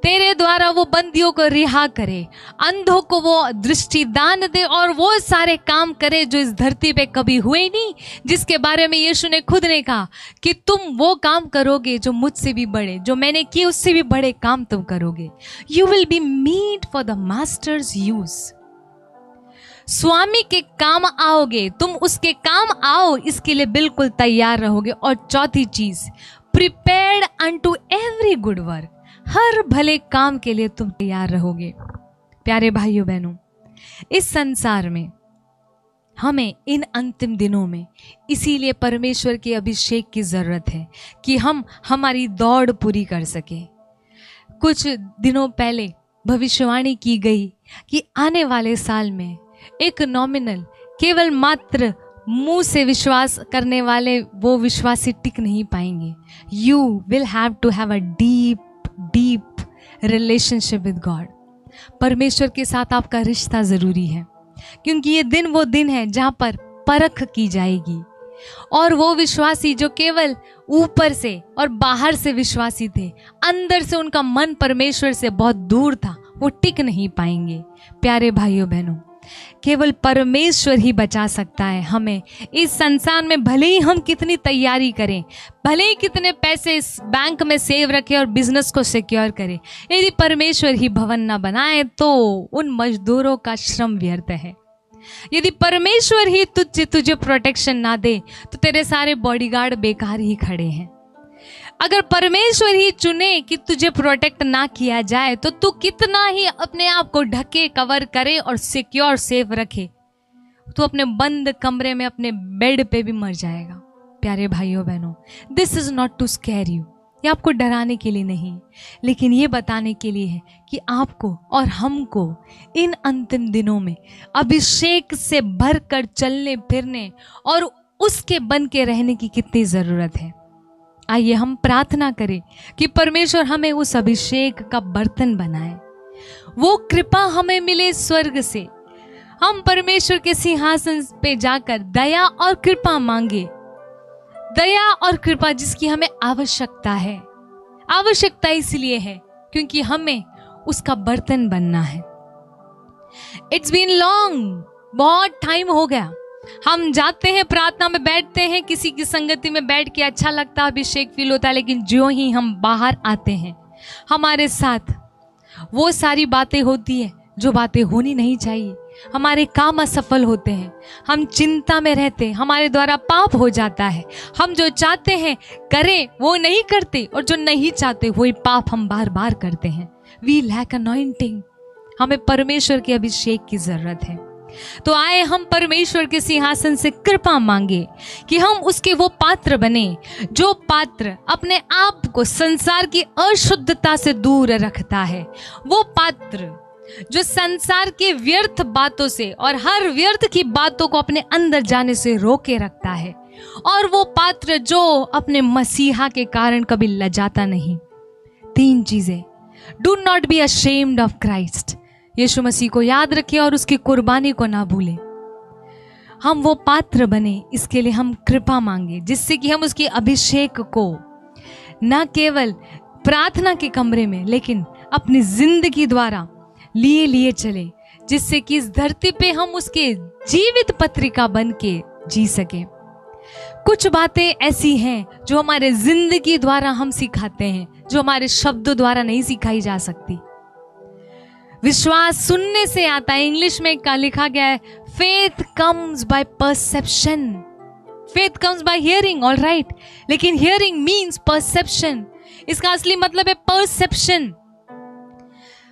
तेरे द्वारा वो बंदियों को रिहा करे, अंधों को वो दृष्टि दान दे, और वो सारे काम करे जो इस धरती पे कभी हुए नहीं, जिसके बारे में यीशु ने खुद ने कहा कि तुम वो काम करोगे जो मुझसे भी बड़े, जो मैंने किए उससे भी बड़े काम तुम करोगे। You will be meet for the master's use. स्वामी के काम आओगे, तुम उसके काम आओ, इसके लिए बिल्कुल तैयार रहोगे। और चौथी चीज, prepared unto every good work. हर भले काम के लिए तुम तैयार रहोगे। प्यारे भाइयों बहनों, इस संसार में हमें इन अंतिम दिनों में इसीलिए परमेश्वर के अभिषेक की जरूरत है कि हम हमारी दौड़ पूरी कर सके। कुछ दिनों पहले भविष्यवाणी की गई कि आने वाले साल में एक नॉमिनल, केवल मात्र मुंह से विश्वास करने वाले वो विश्वासी टिक नहीं पाएंगे। You will have to have a deep relationship with God. परमेश्वर के साथ आपका रिश्ता जरूरी है, क्योंकि ये दिन वो दिन है जहां पर परख की जाएगी। और वो विश्वासी जो केवल ऊपर से और बाहर से विश्वासी थे, अंदर से उनका मन परमेश्वर से बहुत दूर था, वो टिक नहीं पाएंगे। प्यारे भाइयों बहनों, केवल परमेश्वर ही बचा सकता है हमें इस संसार में। भले ही हम कितनी तैयारी करें, भले ही कितने पैसे इस बैंक में सेव रखें और बिजनेस को सिक्योर करें, यदि परमेश्वर ही भवन ना बनाए तो उन मजदूरों का श्रम व्यर्थ है। यदि परमेश्वर ही तुझे प्रोटेक्शन ना दे तो तेरे सारे बॉडीगार्ड बेकार ही खड़े हैं। अगर परमेश्वर ही चुने कि तुझे प्रोटेक्ट ना किया जाए तो तू कितना ही अपने आप को ढके, कवर करे और सिक्योर सेफ रखे, तू अपने बंद कमरे में अपने बेड पे भी मर जाएगा। प्यारे भाइयों बहनों, this is not to scare you, ये आपको डराने के लिए नहीं, लेकिन ये बताने के लिए है कि आपको और हमको इन अंतिम दिनों में अभिषेक से भरकर चलने फिरने और उसके बन के रहने की कितनी जरूरत है। आइए हम प्रार्थना करें कि परमेश्वर हमें उस अभिषेक का बर्तन बनाए, वो कृपा हमें मिले स्वर्ग से। हम परमेश्वर के सिंहासन पे जाकर दया और कृपा मांगे, दया और कृपा जिसकी हमें आवश्यकता है। आवश्यकता इसलिए है क्योंकि हमें उसका बर्तन बनना है। इट्स बीन लॉन्ग, बहुत टाइम हो गया। हम जाते हैं प्रार्थना में बैठते हैं, किसी की संगति में बैठ के अच्छा लगता है, अभिषेक फील होता है, लेकिन जो ही हम बाहर आते हैं हमारे साथ वो सारी बातें होती है जो बातें होनी नहीं चाहिए। हमारे काम असफल होते हैं, हम चिंता में रहते हैं, हमारे द्वारा पाप हो जाता है। हम जो चाहते हैं करें वो नहीं करते, और जो नहीं चाहते वही पाप हम बार बार करते हैं। वी लैक अनॉइंटिंग, हमें परमेश्वर के अभिषेक की जरूरत है। तो आए हम परमेश्वर के सिंहासन से कृपा मांगे कि हम उसके वो पात्र बने जो पात्र अपने आप को संसार की अशुद्धता से दूर रखता है, वो पात्र जो संसार के व्यर्थ बातों से और हर व्यर्थ की बातों को अपने अंदर जाने से रोके रखता है, और वो पात्र जो अपने मसीहा के कारण कभी लजाता नहीं। 3 चीजें, do not be ashamed of Christ, यीशु मसीह को याद रखें और उसकी कुर्बानी को ना भूलें। हम वो पात्र बने, इसके लिए हम कृपा मांगे, जिससे कि हम उसकी अभिषेक को न केवल प्रार्थना के कमरे में लेकिन अपनी जिंदगी द्वारा लिए चले, जिससे कि इस धरती पे हम उसके जीवित पत्रिका बन के जी सके। कुछ बातें ऐसी हैं जो हमारे जिंदगी द्वारा हम सिखाते हैं, जो हमारे शब्दों द्वारा नहीं सिखाई जा सकती। विश्वास सुनने से आता है, इंग्लिश में लिखा गया है faith comes by perception, faith comes by hearing, all right, लेकिन हियरिंग मीन्स परसेप्शन। इसका असली मतलब है perception.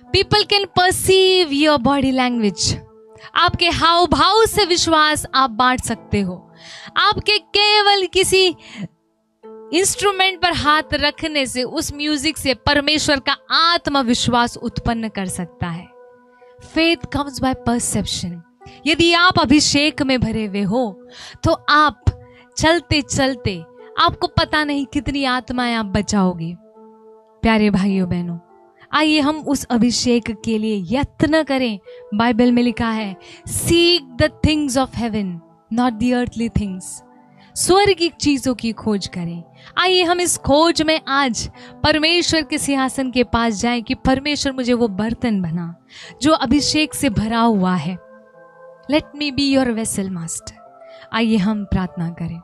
People can perceive your body language, आपके हाव भाव से विश्वास आप बांट सकते हो। आपके केवल किसी इंस्ट्रूमेंट पर हाथ रखने से, उस म्यूजिक से परमेश्वर का आत्मविश्वास उत्पन्न कर सकता है। Faith comes by perception. यदि आप अभिषेक में भरे हुए हो तो आप चलते चलते आपको पता नहीं कितनी आत्माएं आप बचाओगे। प्यारे भाइयों बहनों, आइए हम उस अभिषेक के लिए यत्न करें। बाइबल में लिखा है seek the things of heaven not the earthly things, स्वर्गिक चीजों की खोज करें। आइए हम इस खोज में आज परमेश्वर के सिंहासन के पास जाएं कि परमेश्वर मुझे वो बर्तन बना जो अभिषेक से भरा हुआ है। Let me be your vessel master. आइए हम प्रार्थना करें।